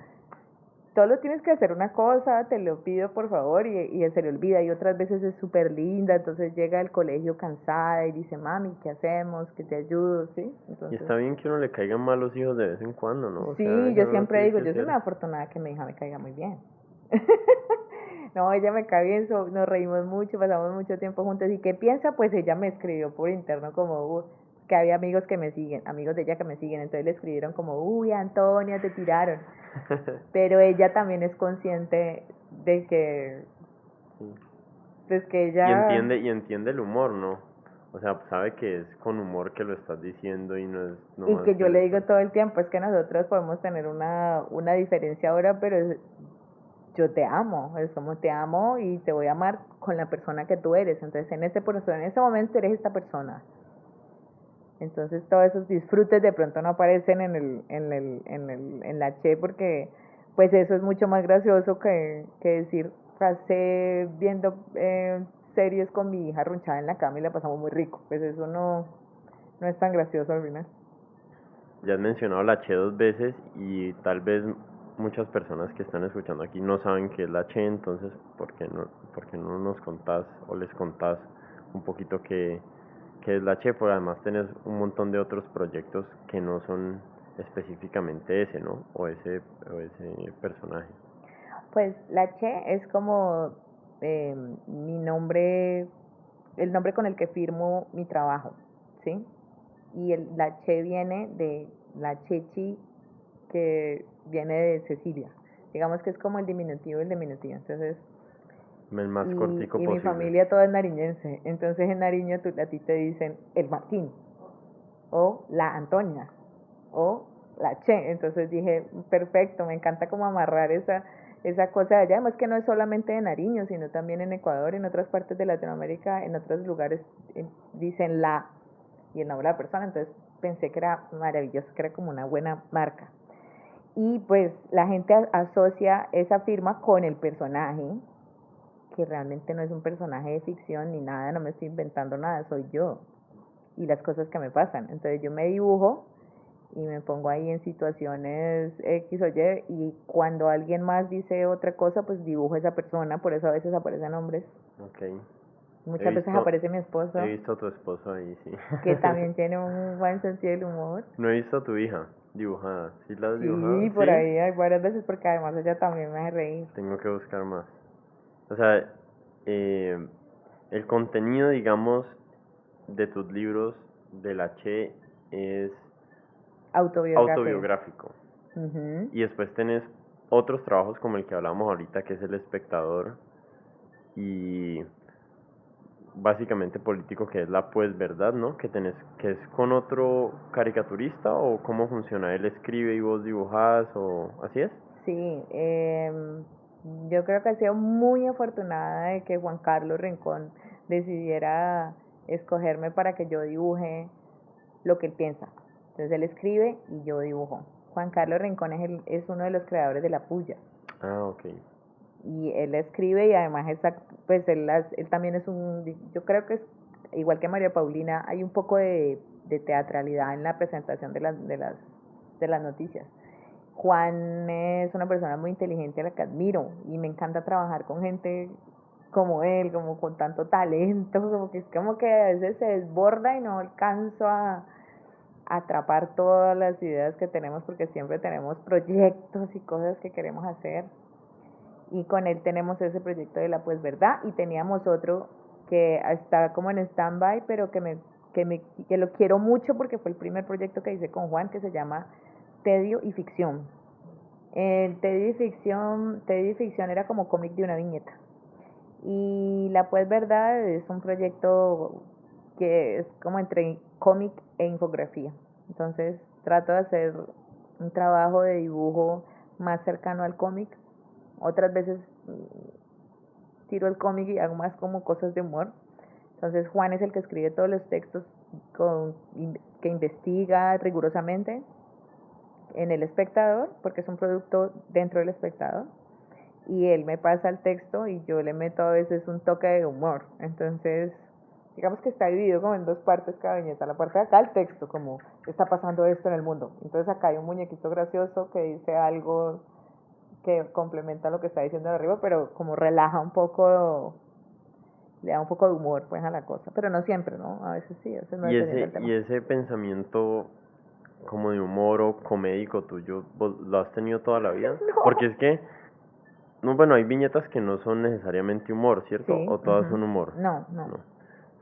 Speaker 2: solo tienes que hacer una cosa, te lo pido por favor, y se le olvida, y otras veces es súper linda, entonces llega al colegio cansada y dice, mami, ¿qué hacemos? ¿Que te ayudo? ¿Sí?
Speaker 1: Y
Speaker 2: Entonces,
Speaker 1: está bien que uno le caigan mal los hijos de vez en cuando, ¿no? O sea,
Speaker 2: sí,
Speaker 1: eso
Speaker 2: yo
Speaker 1: no
Speaker 2: siempre
Speaker 1: tiene
Speaker 2: digo,
Speaker 1: que
Speaker 2: yo soy muy
Speaker 1: ser...
Speaker 2: afortunada que mi hija me caiga muy bien. No, ella me cae bien, nos reímos mucho, pasamos mucho tiempo juntos. ¿Y qué piensa? Pues ella me escribió por interno como, que había amigos que me siguen, amigos de ella que me siguen, entonces le escribieron como, uy, Antonia, te tiraron. Pero ella también es consciente de que,
Speaker 1: Sí.
Speaker 2: pues que
Speaker 1: Y
Speaker 2: ella,
Speaker 1: entiende el humor, ¿no? O sea, sabe que es con humor que lo estás diciendo y no es
Speaker 2: y
Speaker 1: nomás
Speaker 2: que
Speaker 1: que
Speaker 2: yo
Speaker 1: le
Speaker 2: le digo
Speaker 1: estás...
Speaker 2: todo el tiempo, es que nosotros podemos tener una diferencia ahora, pero yo te amo, es como te amo y te voy a amar con la persona que tú eres. Entonces en ese momento eres esta persona. Entonces todos esos disfrutes de pronto no aparecen en la che, porque pues eso es mucho más gracioso que decir, pasé viendo series con mi hija arrunchada en la cama y la pasamos muy rico. Pues eso no es tan gracioso al final.
Speaker 1: Ya has mencionado la Che 2 veces y tal vez muchas personas que están escuchando aquí no saben qué es la Che, entonces, por qué no nos contás o les contás un poquito qué es la Che? Porque además tenés un montón de otros proyectos que no son específicamente ese, ¿no? O ese personaje.
Speaker 2: Pues la che es como eh, mi nombre, el nombre con el que firmo mi trabajo, ¿sí? Y la che viene de la chechi, que viene de Cecilia. Digamos que es como el diminutivo y el diminutivo. Entonces,
Speaker 1: El más cortico
Speaker 2: y mi
Speaker 1: posible.
Speaker 2: familia toda es nariñense. Entonces en Nariño a ti te dicen el Martín, o la Antonia, o la Che. Entonces dije, perfecto, me encanta como amarrar esa cosa de allá. Además que no es solamente de Nariño, sino también en Ecuador, en otras partes de Latinoamérica, en otros lugares dicen la y el nombre de la persona. Entonces pensé que era maravilloso, que era como una buena marca. Y pues la gente asocia esa firma con el personaje, que realmente no es un personaje de ficción ni nada, no me estoy inventando nada, soy yo y las cosas que me pasan. Entonces yo me dibujo y me pongo ahí en situaciones X o Y, y cuando alguien más dice otra cosa, pues dibujo a esa persona, por eso a veces aparecen hombres,
Speaker 1: Ok.
Speaker 2: muchas veces aparece mi
Speaker 1: He
Speaker 2: esposo,
Speaker 1: visto a tu esposo ahí, sí.
Speaker 2: que también tiene un buen sentido del humor.
Speaker 1: No he visto a tu hija dibujada. ¿Sí la has dibujado?
Speaker 2: Sí, por
Speaker 1: Sí.
Speaker 2: ahí hay varias veces, porque además ella también me hace reír.
Speaker 1: Tengo que buscar más. O sea, eh, el contenido, digamos, de tus libros de la Che es
Speaker 2: Autobiográfico.
Speaker 1: autobiográfico.
Speaker 2: Ujú.
Speaker 1: Y después tenés otros trabajos como el que hablamos ahorita, que es El Espectador. Y básicamente político, que es la Pues Verdad, ¿no? Que es con otro caricaturista, o cómo funciona, él escribe y vos dibujás, o así es.
Speaker 2: Sí, yo creo que he sido muy afortunada de que Juan Carlos Rincón decidiera escogerme para que yo dibuje lo que él piensa. Entonces él escribe y yo dibujo. Juan Carlos Rincón es uno de los creadores de La Puya.
Speaker 1: Ah, ok.
Speaker 2: Y él escribe y además pues él también es yo creo que es igual que María Paulina, hay un poco de teatralidad en la presentación de las noticias. Juan es una persona muy inteligente a la que admiro y me encanta trabajar con gente como él, como con tanto talento, como que es como que a veces se desborda y no alcanzo a atrapar todas las ideas que tenemos porque siempre tenemos proyectos y cosas que queremos hacer. Y con él tenemos ese proyecto de la Pues Verdad y teníamos otro que está como en stand-by, pero que lo quiero mucho porque fue el primer proyecto que hice con Juan, que se llama Tedio y Ficción. El Tedio y Ficción era como cómic de una viñeta. Y La Pues Verdad es un proyecto que es como entre cómic e infografía. Entonces trato de hacer un trabajo de dibujo más cercano al cómic. Otras veces tiro el cómic y hago más como cosas de humor. Entonces Juan es el que escribe todos los textos que investiga rigurosamente en El Espectador, porque es un producto dentro del Espectador, y él me pasa el texto y yo le meto a veces un toque de humor. Entonces, digamos que está dividido como en dos partes cada viñeta. La parte de acá, el texto, como está pasando esto en el mundo. Entonces acá hay un muñequito gracioso que dice algo que complementa lo que está diciendo de arriba, pero como relaja un poco, le da un poco de humor pues a la cosa, pero no siempre, ¿no? A veces sí, a veces no, dependiendo del tema.
Speaker 1: Y ese pensamiento como de humor o comédico tuyo, ¿vos lo has tenido toda la vida?
Speaker 2: No.
Speaker 1: Porque es que, no, bueno, hay viñetas que no son necesariamente humor, ¿cierto?
Speaker 2: Sí,
Speaker 1: O todas son humor.
Speaker 2: no, no.
Speaker 1: No.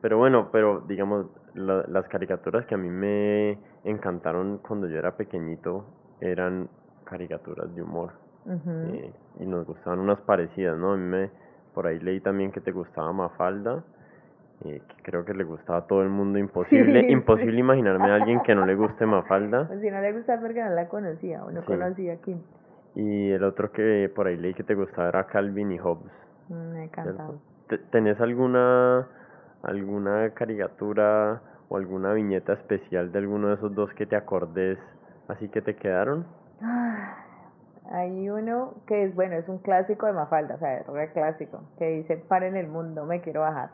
Speaker 1: Pero bueno, pero digamos, las caricaturas que a mí me encantaron cuando yo era pequeñito eran caricaturas de humor.
Speaker 2: Ujú.
Speaker 1: Y nos gustaban unas parecidas, ¿no? Por ahí leí también que te gustaba Mafalda, que creo que le gustaba a todo el mundo. Imposible,
Speaker 2: Sí, sí.
Speaker 1: imposible imaginarme a alguien que no le guste Mafalda.
Speaker 2: Pues si no le gusta porque no la conocía o no
Speaker 1: Sí.
Speaker 2: conocía a Kim.
Speaker 1: Y el otro que por ahí leí que te gustaba era Calvin y Hobbes,
Speaker 2: Me
Speaker 1: ¿cierto?
Speaker 2: encantaba.
Speaker 1: ¿Tenés alguna caricatura o alguna viñeta especial de alguno de esos dos que te acordes, así que te quedaron?
Speaker 2: Ah, hay uno que es, bueno, es un clásico de Mafalda, o sea, es re clásico, que dice, paren el mundo, me quiero bajar.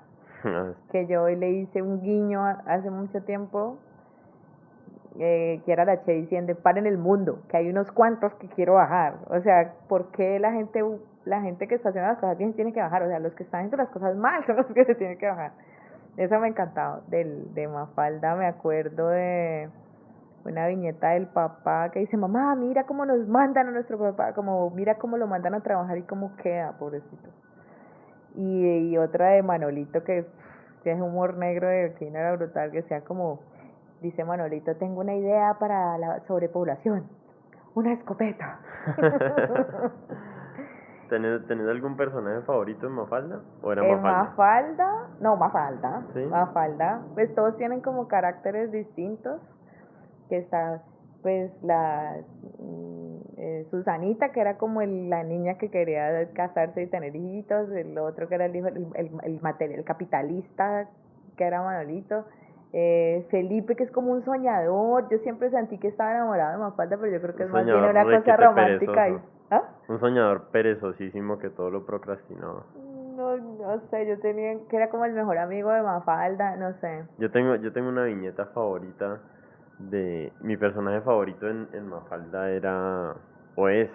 Speaker 2: Que yo le hice un guiño hace mucho tiempo, que era la Che diciendo, paren el mundo, que hay unos cuantos que quiero bajar. O sea, ¿por qué la gente que está haciendo las cosas bien tiene que bajar? O sea, los que están haciendo las cosas mal son los que se tienen que bajar. Eso me encantaba. De Mafalda me acuerdo de una viñeta del papá que dice, mamá, mira cómo nos mandan a nuestro papá, como mira cómo lo mandan a trabajar y cómo queda, pobrecito. Y otra de Manolito que es humor negro de que no era brutal, que sea como, dice Manolito, tengo una idea para la sobrepoblación, una escopeta.
Speaker 1: ¿Tenés algún personaje favorito en Mafalda? ¿O era Mafalda?
Speaker 2: Mafalda, no, Mafalda,
Speaker 1: ¿Sí?
Speaker 2: Mafalda, pues todos tienen como caracteres distintos, que está pues Susanita, que era como la niña que quería casarse y tener hijitos, el otro que era el hijo, el capitalista, que era Manolito, Felipe, que es como un soñador. Yo siempre sentí que estaba enamorado de Mafalda, pero yo creo que
Speaker 1: Un
Speaker 2: es más bien
Speaker 1: soñador
Speaker 2: una cosa
Speaker 1: requete
Speaker 2: romántica.
Speaker 1: perezoso.
Speaker 2: ¿Ah?
Speaker 1: Un soñador perezosísimo que todo lo procrastinaba.
Speaker 2: No, no sé, yo tenía que era como el mejor amigo de Mafalda, no sé.
Speaker 1: Yo tengo una viñeta favorita de... Mi personaje favorito en Mafalda era... O es...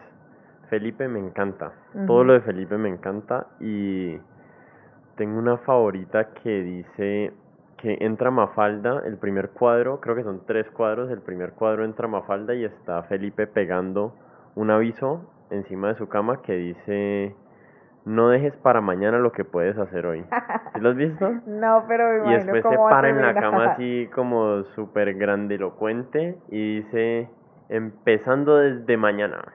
Speaker 1: Felipe me encanta. Todo lo
Speaker 2: Ujú.
Speaker 1: de Felipe me encanta. Y tengo una favorita que dice que entra Mafalda, el primer cuadro, creo que son tres cuadros, el primer cuadro entra Mafalda y está Felipe pegando un aviso encima de su cama que dice: no dejes para mañana lo que puedes hacer hoy. ¿Sí lo has visto?
Speaker 2: No, pero me
Speaker 1: Y
Speaker 2: imagino
Speaker 1: después se
Speaker 2: cómo va a
Speaker 1: para en la cama
Speaker 2: terminar.
Speaker 1: así como súper grandilocuente y dice: empezando desde mañana.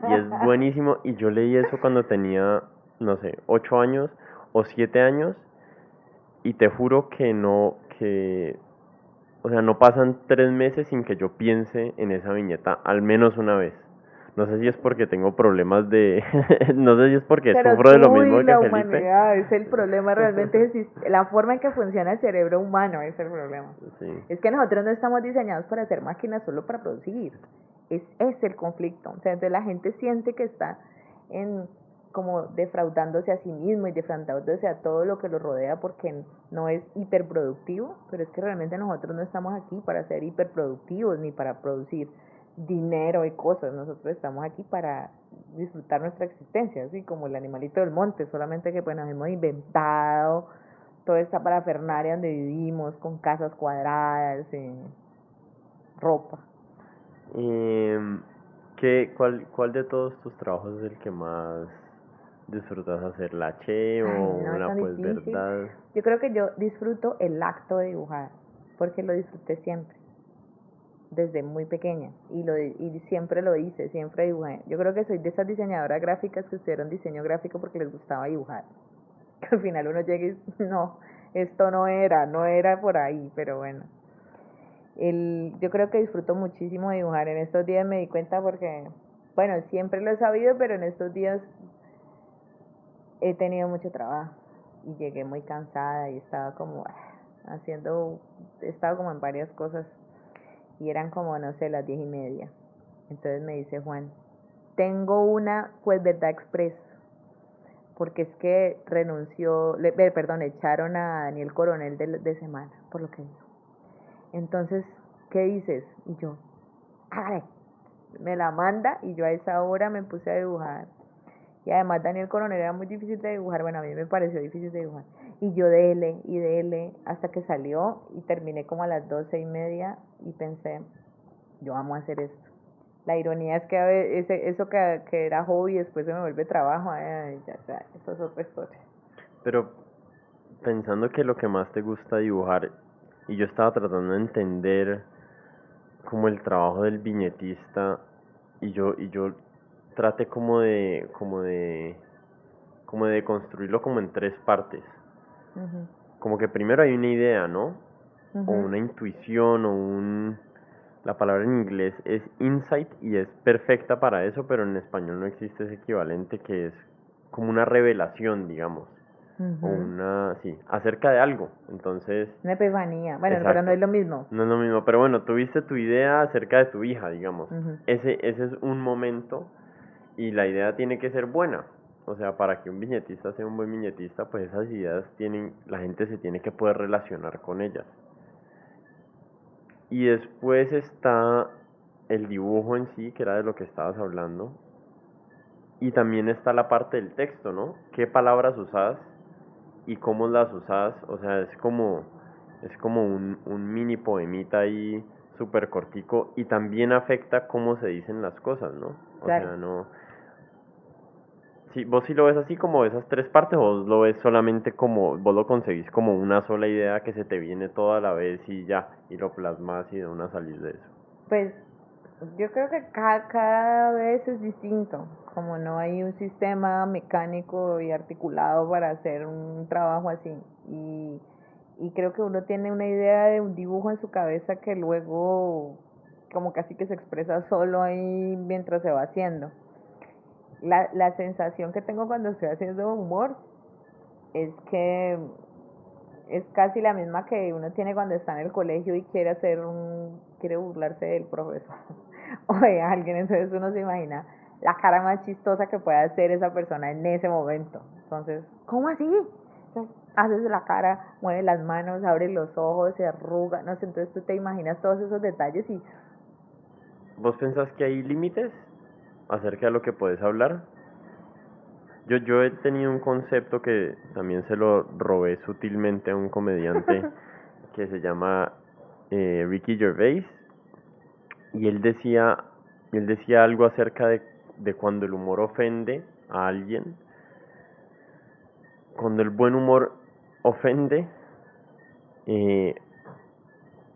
Speaker 1: Y es buenísimo. Y yo leí eso cuando tenía, no sé, 8 años o 7 años. y te juro que no, o sea, no pasan 3 meses sin que yo piense en esa viñeta al menos una vez. No sé si es porque tengo problemas de... no sé si es porque
Speaker 2: Pero
Speaker 1: sufro de lo
Speaker 2: tú
Speaker 1: mismo
Speaker 2: y
Speaker 1: que
Speaker 2: la
Speaker 1: Felipe.
Speaker 2: humanidad es el problema realmente, la forma en que funciona el cerebro humano es el problema.
Speaker 1: Sí.
Speaker 2: Es que nosotros no estamos diseñados para hacer máquinas solo para producir. Es el conflicto. O sea, entonces la gente siente que está en como defraudándose a sí mismo y defraudándose a todo lo que lo rodea porque no es hiperproductivo, pero es que realmente nosotros no estamos aquí para ser hiperproductivos ni para producir dinero y cosas. Nosotros estamos aquí para disfrutar nuestra existencia, así como el animalito del monte, solamente que pues nos hemos inventado toda esta parafernalia donde vivimos, con casas cuadradas, ropa.
Speaker 1: Em, ¿Cuál de todos tus trabajos es el que más disfrutas hacer? ¿La Che
Speaker 2: Ay,
Speaker 1: o
Speaker 2: no, es
Speaker 1: la
Speaker 2: tan
Speaker 1: pues
Speaker 2: difícil.
Speaker 1: verdad?
Speaker 2: Yo creo que yo disfruto el acto de dibujar, porque lo disfruté siempre, desde muy pequeña, y siempre lo hice, siempre dibujé. Yo creo que soy de esas diseñadoras gráficas que estudiaron diseño gráfico porque les gustaba dibujar. Que al final uno llega y no, esto no era por ahí, pero bueno. Yo creo que disfruto muchísimo dibujar. En estos días me di cuenta porque, bueno, siempre lo he sabido, pero en estos días he tenido mucho trabajo y llegué muy cansada y estaba como haciendo, estaba como en varias cosas y eran como, no sé, las 10:30. Entonces me dice Juan, tengo una pues verdad express, porque es que perdón, echaron a Daniel Coronel de semana, por lo que dijo. Entonces, ¿qué dices? Y yo, hágale, me la manda y yo a esa hora me puse a dibujar. Y además Daniel Coronel era muy difícil de dibujar, bueno, a mí me pareció difícil de dibujar. Y yo dele y dele hasta que salió y terminé como a las 12:30 y pensé, yo vamos a hacer esto. La ironía es que eso que era hobby después se me vuelve trabajo, ya, eso es otra historia.
Speaker 1: Pero pensando que lo que más te gusta dibujar, y yo estaba tratando de entender como el trabajo del viñetista, y yo traté como de construirlo como en tres partes.
Speaker 2: Uh-huh.
Speaker 1: Como que primero hay una idea, ¿no? O
Speaker 2: Uh-huh.
Speaker 1: una intuición, la palabra en inglés es insight y es perfecta para eso, pero en español no existe ese equivalente que es como una revelación, digamos, o
Speaker 2: Uh-huh.
Speaker 1: sí, acerca de algo. Entonces,
Speaker 2: Una epifanía, bueno, pero no
Speaker 1: exacto,
Speaker 2: es lo mismo.
Speaker 1: no es lo mismo, pero bueno, tuviste tu idea acerca de tu hija, digamos.
Speaker 2: Uh-huh.
Speaker 1: Ese es un momento y la idea tiene que ser buena. O sea, para que un viñetista sea un buen viñetista, pues esas ideas la gente se tiene que poder relacionar con ellas. Y después está el dibujo en sí, que era de lo que estabas hablando. Y también está la parte del texto, ¿no? ¿Qué palabras usas y cómo las usas? O sea, es como un mini poemita ahí súper cortico y también afecta cómo se dicen las cosas, ¿no? O
Speaker 2: Claro.
Speaker 1: sea, no... Sí, vos sí lo ves así como esas tres partes o vos lo ves solamente como, vos lo concebís como una sola idea que se te viene toda la vez y ya, y lo plasmas y de una salís de eso.
Speaker 2: Pues yo creo que cada vez es distinto, como no hay un sistema mecánico y articulado para hacer un trabajo así. Y creo que uno tiene una idea de un dibujo en su cabeza que luego como casi que se expresa solo ahí mientras se va haciendo. La sensación que tengo cuando estoy haciendo humor es que es casi la misma que uno tiene cuando está en el colegio y quiere burlarse del profesor o de alguien, entonces uno se imagina la cara más chistosa que puede hacer esa persona en ese momento. Entonces, ¿cómo así? Entonces, haces la cara, mueves las manos, abres los ojos, se arruga, no sé, entonces tú te imaginas todos esos detalles y
Speaker 1: ¿Vos pensás que hay límites acerca de lo que puedes hablar? Yo he tenido un concepto que también se lo robé sutilmente a un comediante que se llama Ricky Gervais y él decía algo acerca de cuando el humor ofende a alguien, cuando el buen humor ofende eh,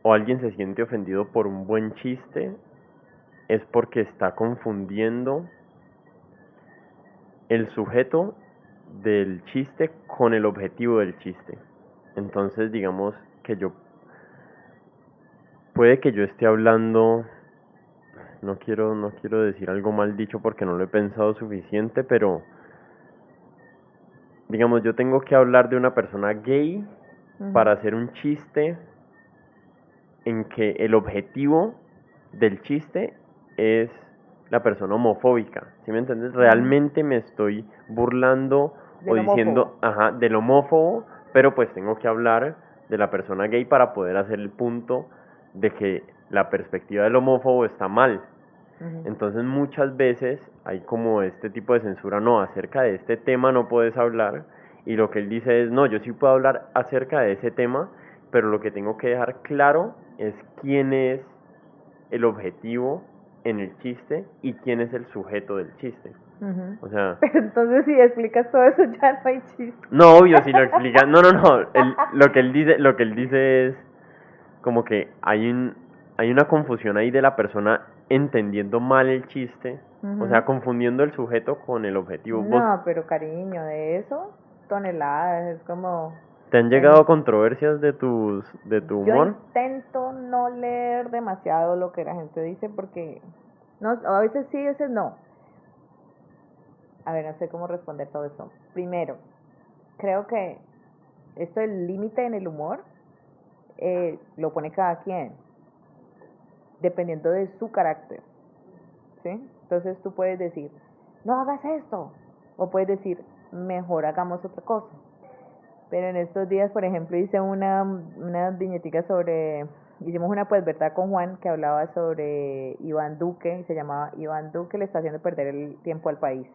Speaker 1: o alguien se siente ofendido por un buen chiste, es porque está confundiendo el sujeto del chiste con el objetivo del chiste. Entonces, digamos que puede que yo esté hablando, no quiero decir algo mal dicho porque no lo he pensado suficiente, pero digamos, yo tengo que hablar de una persona gay para
Speaker 2: Ujú,
Speaker 1: hacer un chiste en que el objetivo del chiste es la persona homofóbica, ¿sí me entiendes?
Speaker 2: ujú.
Speaker 1: Realmente me estoy burlando o
Speaker 2: Del
Speaker 1: diciendo,
Speaker 2: homófobo.
Speaker 1: ajá, del homófobo, pero pues tengo que hablar de la persona gay para poder hacer el punto de que la perspectiva del homófobo está mal.
Speaker 2: Ujú.
Speaker 1: Entonces muchas veces hay como este tipo de censura, no, acerca de este tema no puedes hablar, y lo que él dice es, no, yo sí puedo hablar acerca de ese tema, pero lo que tengo que dejar claro es quién es el objetivo en el chiste y quién es el sujeto del chiste.
Speaker 2: Ujú.
Speaker 1: O sea,
Speaker 2: Pero entonces si explicas todo eso ya no hay chiste.
Speaker 1: no, obvio, si lo explica, no, no, no, lo que él dice es como que hay una confusión ahí de la persona entendiendo mal el chiste, o sea,
Speaker 2: Ujú.
Speaker 1: confundiendo el sujeto con el objetivo. ¿Vos
Speaker 2: No, pero cariño, de eso, toneladas, es como,
Speaker 1: te han
Speaker 2: en,
Speaker 1: llegado controversias de tu
Speaker 2: yo
Speaker 1: humor?
Speaker 2: intento no leer demasiado lo que la gente dice porque, no, a veces sí, a veces no. A ver, no sé cómo responder todo eso. Primero, creo que esto del límite en el humor lo pone cada quien, dependiendo de su carácter, ¿sí? Entonces tú puedes decir, no hagas esto, o puedes decir, mejor hagamos otra cosa. Pero en estos días, por ejemplo, hice una viñetica sobre, hicimos una pues verdad con Juan que hablaba sobre Iván Duque, y se llamaba Iván Duque le está haciendo perder el tiempo al país,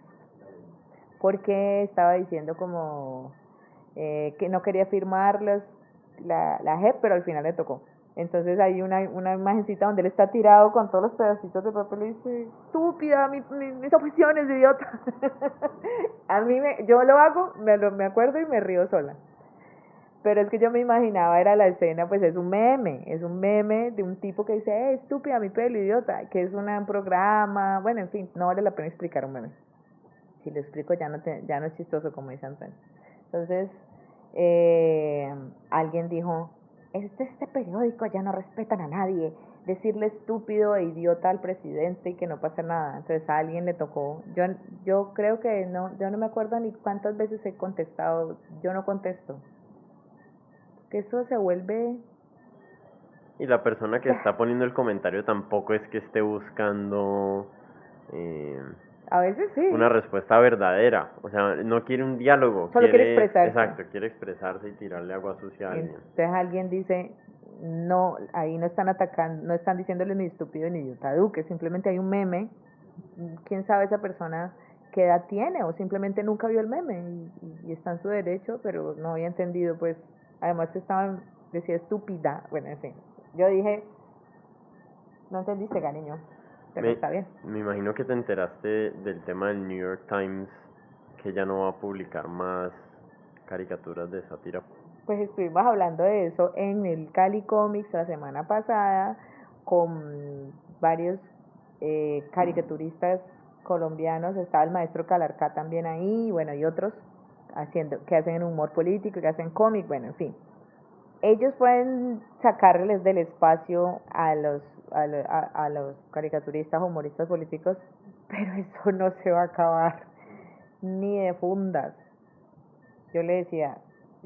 Speaker 2: porque estaba diciendo como que no quería firmar la JEP, pero al final le tocó. Entonces hay una imagencita donde él está tirado con todos los pedacitos de papel y dice, estúpida, mis opciones, idiota. Yo lo hago, me acuerdo y me río sola. Pero es que yo me imaginaba, era la escena, pues es un meme de un tipo que dice, estúpida, mi pelo, idiota, que es un programa, bueno, en fin, no vale la pena explicar un meme. Si lo explico ya no es chistoso, como dice Antonio. Entonces, eh, alguien dijo, este periódico ya no respetan a nadie, decirle estúpido e idiota al presidente y que no pasa nada. Entonces a alguien le tocó, yo creo que no, yo no me acuerdo ni cuántas veces he contestado, yo no contesto, que eso se vuelve,
Speaker 1: Y la persona que está poniendo el comentario tampoco es que esté buscando eh,
Speaker 2: a veces sí,
Speaker 1: una respuesta verdadera, o sea, no quiere un diálogo,
Speaker 2: solo quiere
Speaker 1: quiere,
Speaker 2: expresarse.
Speaker 1: exacto, quiere expresarse y tirarle agua sucia a alguien.
Speaker 2: Entonces alguien dice, no, ahí no están atacando, no están diciéndole ni estúpido ni idiota a Duque, simplemente hay un meme, quién sabe esa persona qué edad tiene o simplemente nunca vio el meme y está en su derecho, pero no había entendido, pues, además que decía estúpida, bueno, en fin, yo dije, no entendiste, cariño, pero
Speaker 1: Me,
Speaker 2: está bien.
Speaker 1: me imagino que te enteraste del tema del New York Times, que ya no va a publicar más caricaturas de sátira.
Speaker 2: Pues estuvimos hablando de eso en el Cali Comics la semana pasada con varios caricaturistas colombianos, estaba el maestro Calarcá también ahí, bueno, y otros que hacen humor político, que hacen cómic, bueno, en fin. Ellos pueden sacarles del espacio a los caricaturistas, humoristas políticos, pero eso no se va a acabar ni de fundas. Yo le decía,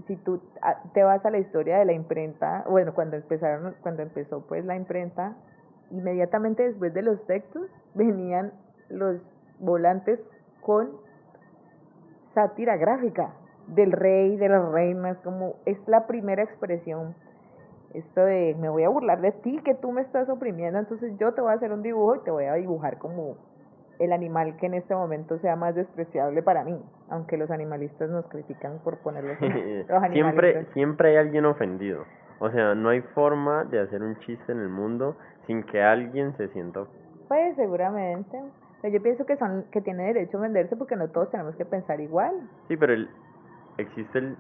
Speaker 2: si tú te vas a la historia de la imprenta, bueno, cuando empezó pues la imprenta, inmediatamente después de los textos venían los volantes con sátira gráfica del rey, de las reinas, como es la primera expresión, esto de me voy a burlar de ti, que tú me estás oprimiendo, entonces yo te voy a hacer un dibujo y te voy a dibujar como el animal que en este momento sea más despreciable para mí, aunque los animalistas nos critican por ponerlos los animalistas.
Speaker 1: Siempre hay alguien ofendido. O sea, no hay forma de hacer un chiste en el mundo sin que alguien se sienta ofendido.
Speaker 2: Pues seguramente. Pero yo pienso que tiene derecho a venderse porque no todos tenemos que pensar igual.
Speaker 1: Sí, pero existe el,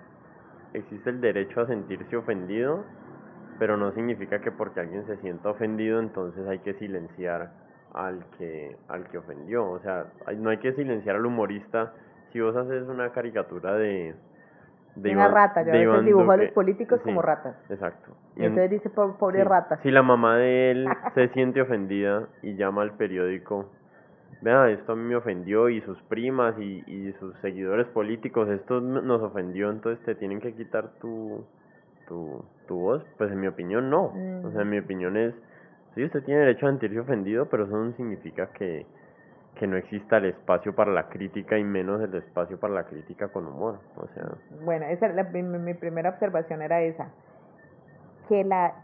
Speaker 1: existe el derecho a sentirse ofendido, pero no significa que porque alguien se sienta ofendido, entonces hay que silenciar al que ofendió. O sea, no hay que silenciar al humorista. Si vos haces una caricatura de
Speaker 2: Una rata, yo a
Speaker 1: de
Speaker 2: veces
Speaker 1: Iván
Speaker 2: dibujo a los
Speaker 1: Duque.
Speaker 2: políticos como
Speaker 1: Sí,
Speaker 2: ratas.
Speaker 1: exacto.
Speaker 2: Y entonces dice, pobres
Speaker 1: Sí,
Speaker 2: ratas.
Speaker 1: si la mamá de él se siente ofendida y llama al periódico, vea, esto a mí me ofendió y sus primas y sus seguidores políticos, esto nos ofendió, entonces te tienen que quitar tu voz, pues en mi opinión no. O sea,
Speaker 2: Mm,
Speaker 1: en mi opinión es, sí, usted tiene derecho a sentirse ofendido, pero eso no significa que no exista el espacio para la crítica y menos el espacio para la crítica con humor. O sea,
Speaker 2: bueno, mi primera observación era esa, que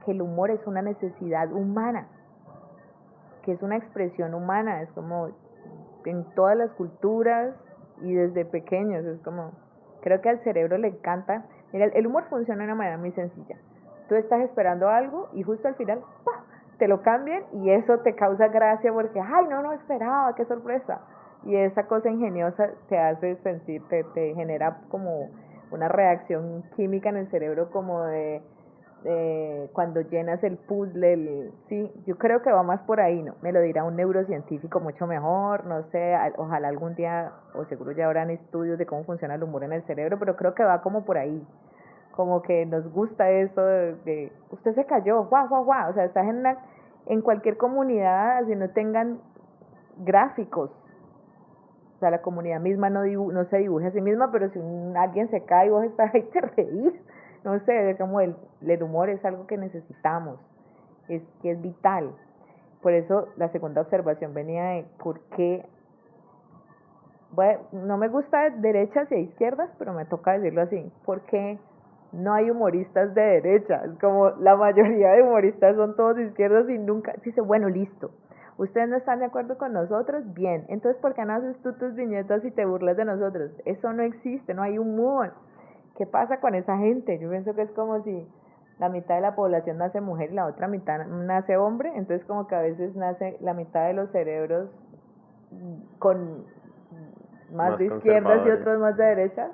Speaker 2: el humor es una necesidad humana, que es una expresión humana, es como en todas las culturas y desde pequeños, es como, creo que al cerebro le encanta, mira, el humor funciona de una manera muy sencilla, tú estás esperando algo y justo al final, ¡pah!, te lo cambian y eso te causa gracia porque, ay, no esperaba, qué sorpresa, y esa cosa ingeniosa te hace sentir, te genera como una reacción química en el cerebro como de cuando llenas el puzzle, sí, yo creo que va más por ahí, ¿no? Me lo dirá un neurocientífico mucho mejor, no sé, ojalá algún día, o seguro ya habrán estudios de cómo funciona el humor en el cerebro, pero creo que va como por ahí, como que nos gusta eso de usted se cayó, guau, guau, guau, o sea, estás en cualquier comunidad, así no tengan gráficos, o sea, la comunidad misma no se dibuja a sí misma, pero si alguien se cae y vos estás ahí, te reís. No sé, es como el humor es algo que necesitamos, que es vital. Por eso la segunda observación venía de por qué, bueno, no me gusta derechas y izquierdas, pero me toca decirlo así, porque no hay humoristas de derecha, es como la mayoría de humoristas son todos de izquierdas y nunca, dice, bueno, listo, ustedes no están de acuerdo con nosotros, bien, entonces ¿por qué no haces tú tus viñetas y te burlas de nosotros? Eso no existe, no hay humor. ¿Qué pasa con esa gente? Yo pienso que es como si la mitad de la población nace mujer y la otra mitad nace hombre, entonces como que a veces nace la mitad de los cerebros con más
Speaker 1: más
Speaker 2: de izquierdas y
Speaker 1: conservadores.
Speaker 2: otros más de derechas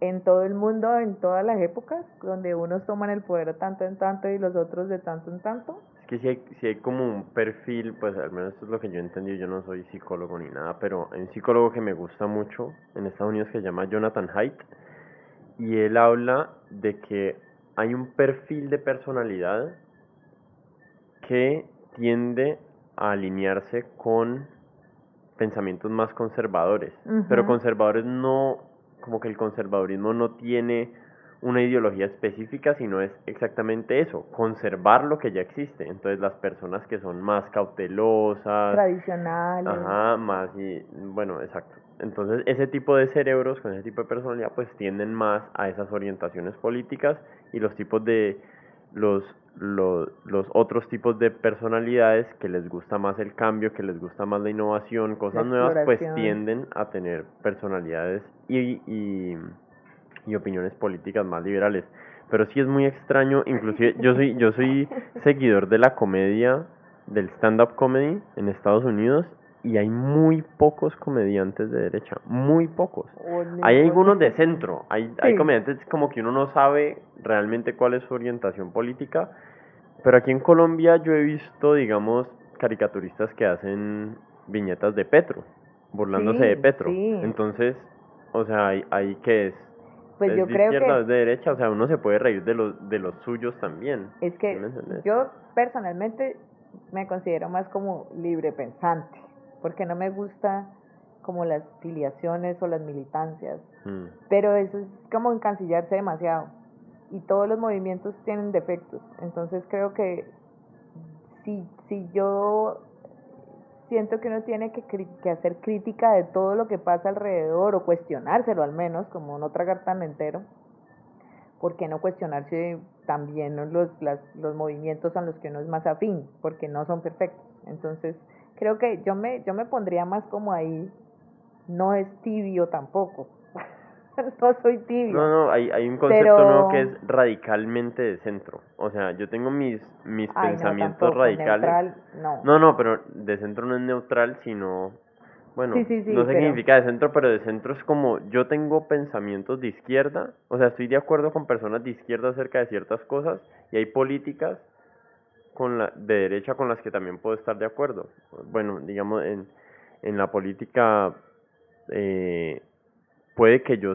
Speaker 2: en todo el mundo, en todas las épocas, donde unos toman el poder de tanto en tanto y los otros de tanto en tanto.
Speaker 1: Es que si hay como un perfil, pues al menos esto es lo que yo entendí, yo no soy psicólogo ni nada, pero hay un psicólogo que me gusta mucho en Estados Unidos que se llama Jonathan Haidt, y él habla de que hay un perfil de personalidad que tiende a alinearse con pensamientos más conservadores, pero
Speaker 2: Ujú.
Speaker 1: conservadores no, como que el conservadurismo no tiene una ideología específica, sino es exactamente eso, conservar lo que ya existe. Entonces las personas que son más cautelosas,
Speaker 2: Tradicionales.
Speaker 1: ajá, más y bueno, exacto. Entonces ese tipo de cerebros con ese tipo de personalidad pues tienden más a esas orientaciones políticas y los tipos de los, los otros tipos de personalidades que les gusta más el cambio, que les gusta más la innovación,
Speaker 2: La
Speaker 1: cosas nuevas, pues
Speaker 2: exploración.
Speaker 1: tienden a tener personalidades y opiniones políticas más liberales. Pero sí es muy extraño, inclusive yo soy seguidor de la comedia, del stand-up comedy en Estados Unidos y hay muy pocos comediantes de derecha, muy pocos.
Speaker 2: O
Speaker 1: Hay
Speaker 2: ningún.
Speaker 1: algunos de centro, hay
Speaker 2: Sí.
Speaker 1: comediantes como que uno no sabe realmente cuál es su orientación política, pero aquí en Colombia yo he visto, digamos, caricaturistas que hacen viñetas de Petro, burlándose de
Speaker 2: Sí,
Speaker 1: Petro.
Speaker 2: sí.
Speaker 1: Entonces, o sea, ahí que
Speaker 2: Pues
Speaker 1: es
Speaker 2: yo
Speaker 1: de
Speaker 2: creo
Speaker 1: izquierda o es
Speaker 2: que
Speaker 1: de derecha, o sea, uno se puede reír de los suyos también.
Speaker 2: es
Speaker 1: ¿Sí me
Speaker 2: que
Speaker 1: entendés?
Speaker 2: yo personalmente me considero más como libre pensante, porque no me gusta como las filiaciones o las militancias,
Speaker 1: Mm.
Speaker 2: pero eso es como encasillarse demasiado y todos los movimientos tienen defectos, entonces creo que si yo siento que uno tiene que hacer crítica de todo lo que pasa alrededor o cuestionárselo al menos, como no tragar tan entero, ¿por qué no cuestionarse también los movimientos a los que uno es más afín? Porque no son perfectos. Entonces, creo que yo me pondría más como ahí, no es tibio tampoco. No soy
Speaker 1: No,
Speaker 2: tibia,
Speaker 1: no, hay un concepto nuevo que
Speaker 2: pero,
Speaker 1: es radicalmente de centro. O sea, yo tengo mis
Speaker 2: ay no,
Speaker 1: pensamientos
Speaker 2: tampoco,
Speaker 1: radicales.
Speaker 2: neutral, no.
Speaker 1: No, no, pero de centro no es neutral, sino,
Speaker 2: Sí,
Speaker 1: bueno,
Speaker 2: sí,
Speaker 1: no
Speaker 2: sí,
Speaker 1: sé qué
Speaker 2: pero,
Speaker 1: significa de centro, pero de centro es como yo tengo pensamientos de izquierda, o sea, estoy de acuerdo con personas de izquierda acerca de ciertas cosas y hay políticas de derecha con las que también puedo estar de acuerdo. Bueno, digamos, en la política eh, puede que yo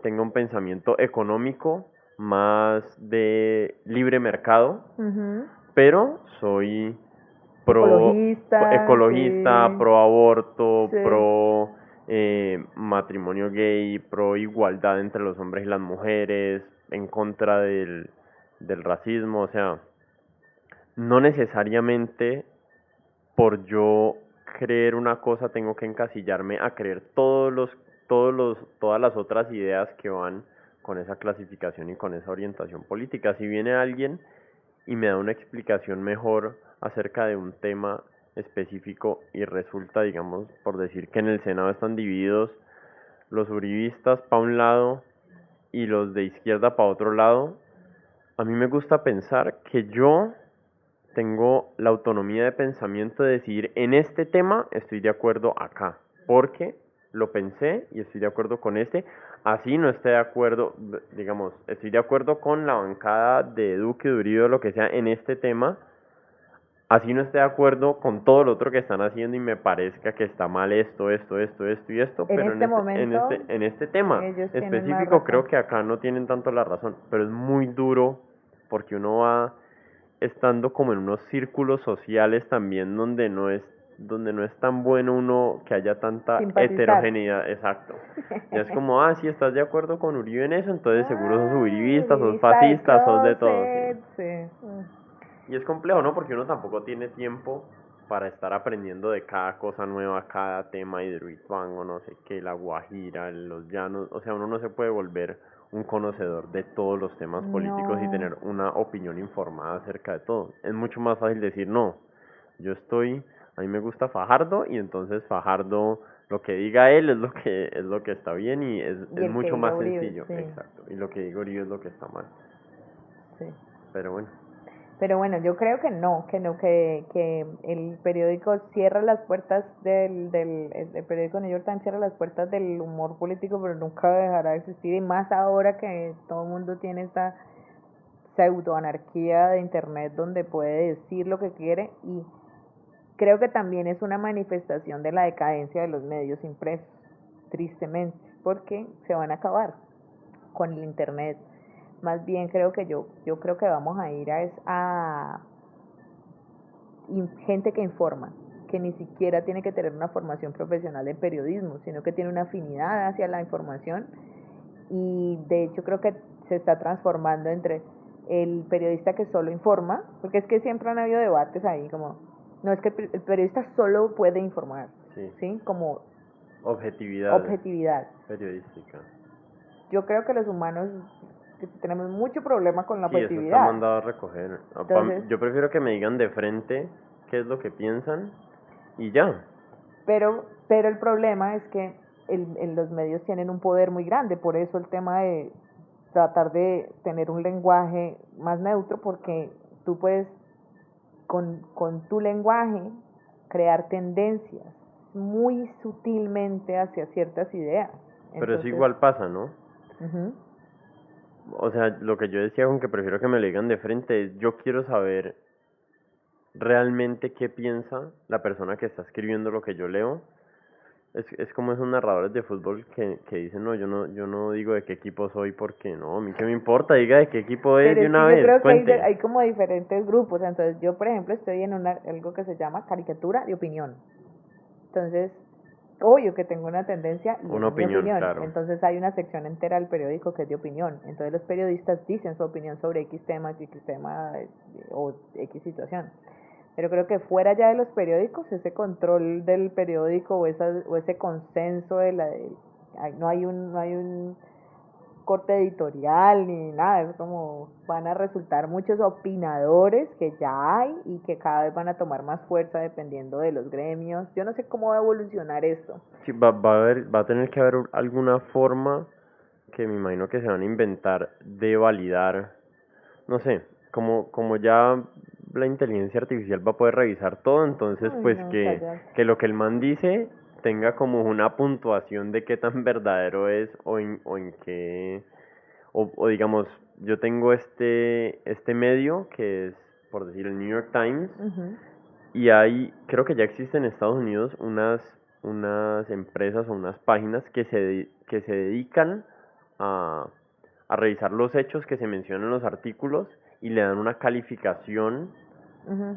Speaker 1: tenga un pensamiento económico más de libre mercado,
Speaker 2: Ujú.
Speaker 1: pero soy
Speaker 2: Ecologista,
Speaker 1: ecologista,
Speaker 2: sí,
Speaker 1: pro aborto,
Speaker 2: sí.
Speaker 1: pro matrimonio gay, pro igualdad entre los hombres y las mujeres, en contra del racismo, o sea, no necesariamente por yo creer una cosa tengo que encasillarme a creer todas las otras ideas que van con esa clasificación y con esa orientación política. Si viene alguien y me da una explicación mejor acerca de un tema específico y resulta, digamos, por decir que en el Senado están divididos los uribistas para un lado y los de izquierda para otro lado, a mí me gusta pensar que yo tengo la autonomía de pensamiento de decir en este tema estoy de acuerdo acá, porque lo pensé y estoy de acuerdo con este, así no estoy de acuerdo, digamos, estoy de acuerdo con la bancada de Duque, de Uribe o lo que sea en este tema, así no esté de acuerdo con todo lo otro que están haciendo y me parezca que está mal esto y esto,
Speaker 2: En
Speaker 1: pero
Speaker 2: este momento,
Speaker 1: en este tema
Speaker 2: ellos tienen más
Speaker 1: específico creo
Speaker 2: razón.
Speaker 1: que acá no tienen tanto la razón, pero es muy duro porque uno va estando como en unos círculos sociales también donde no es tan bueno uno que haya tanta
Speaker 2: Simpatizar.
Speaker 1: heterogeneidad, exacto. Ya es como, ah, si estás de acuerdo con Uribe en eso, entonces seguro sos
Speaker 2: Ah,
Speaker 1: uribista, sos
Speaker 2: uribista de
Speaker 1: fascista, sos de todo, sí.
Speaker 2: closet, sí.
Speaker 1: Y es complejo, ¿no? Porque uno tampoco tiene tiempo para estar aprendiendo de cada cosa nueva, cada tema, y o no sé qué, la Guajira, los llanos, o sea, uno no se puede volver un conocedor de todos los temas políticos y
Speaker 2: No,
Speaker 1: tener una opinión informada acerca de todo. Es mucho más fácil decir, no, a mí me gusta Fajardo y entonces Fajardo, lo que diga él es lo que está bien y
Speaker 2: y
Speaker 1: es
Speaker 2: el que
Speaker 1: mucho
Speaker 2: diga
Speaker 1: más
Speaker 2: Uribe,
Speaker 1: sencillo,
Speaker 2: sí,
Speaker 1: exacto. Y lo que diga Uribe es lo que está mal.
Speaker 2: sí.
Speaker 1: Pero bueno.
Speaker 2: Pero bueno, yo creo que no, que el periódico cierra las puertas el periódico New York Times cierra las puertas del humor político, pero nunca dejará de existir, y más ahora que todo el mundo tiene esta pseudoanarquía de internet donde puede decir lo que quiere, y creo que también es una manifestación de la decadencia de los medios impresos, tristemente, porque se van a acabar con el internet. Más bien creo que yo creo que vamos a ir a gente que informa, que ni siquiera tiene que tener una formación profesional en periodismo, sino que tiene una afinidad hacia la información, y de hecho creo que se está transformando entre el periodista que solo informa, porque es que siempre han habido debates ahí como, no es que el periodista solo puede informar,
Speaker 1: Sí.
Speaker 2: ¿sí? Como
Speaker 1: Objetividad
Speaker 2: objetividad.
Speaker 1: periodística.
Speaker 2: Yo creo que los humanos que tenemos mucho problema con la
Speaker 1: Sí, eso está
Speaker 2: objetividad.
Speaker 1: mandado a recoger.
Speaker 2: Entonces,
Speaker 1: Yo prefiero que me digan de frente qué es lo que piensan y ya.
Speaker 2: pero el problema es que los medios tienen un poder muy grande, por eso el tema de tratar de tener un lenguaje más neutro, porque tú puedes con tu lenguaje crear tendencias muy sutilmente hacia ciertas ideas.
Speaker 1: Pero eso
Speaker 2: Entonces,
Speaker 1: igual pasa, ¿no?
Speaker 2: ujú,
Speaker 1: O sea, lo que yo decía con que prefiero que me lo digan de frente es yo quiero saber realmente qué piensa la persona que está escribiendo lo que yo leo. Es como esos narradores de fútbol que dicen, no, yo no digo de qué equipo soy porque no, a mí qué me importa, diga de qué equipo es
Speaker 2: pero
Speaker 1: de
Speaker 2: es que
Speaker 1: una
Speaker 2: yo
Speaker 1: vez,
Speaker 2: creo que
Speaker 1: cuente.
Speaker 2: hay como diferentes grupos. Entonces, yo, por ejemplo, estoy en algo que se llama caricatura de opinión. Entonces, obvio que tengo una tendencia y es
Speaker 1: Una
Speaker 2: mi
Speaker 1: opinión,
Speaker 2: opinión.
Speaker 1: claro.
Speaker 2: Entonces hay una sección entera del periódico que es de opinión. Entonces los periodistas dicen su opinión sobre X tema o X situación. Pero creo que fuera ya de los periódicos, ese control del periódico o ese consenso no hay un corte editorial ni nada, es como van a resultar muchos opinadores que ya hay y que cada vez van a tomar más fuerza dependiendo de los gremios. Yo no sé cómo va a evolucionar esto.
Speaker 1: Sí, va a tener que haber alguna forma que me imagino que se van a inventar de validar, no sé, como ya la inteligencia artificial va a poder revisar todo, entonces
Speaker 2: Ay,
Speaker 1: pues
Speaker 2: no, cállate.
Speaker 1: que lo que el man dice tenga como una puntuación de qué tan verdadero es o en qué, o digamos, yo tengo este medio que es, por decir, el New York Times,
Speaker 2: Ujú.
Speaker 1: y hay, creo que ya existen en Estados Unidos unas unas empresas o unas páginas que se dedican a, a revisar los hechos que se mencionan en los artículos y le dan una calificación
Speaker 2: Ujú.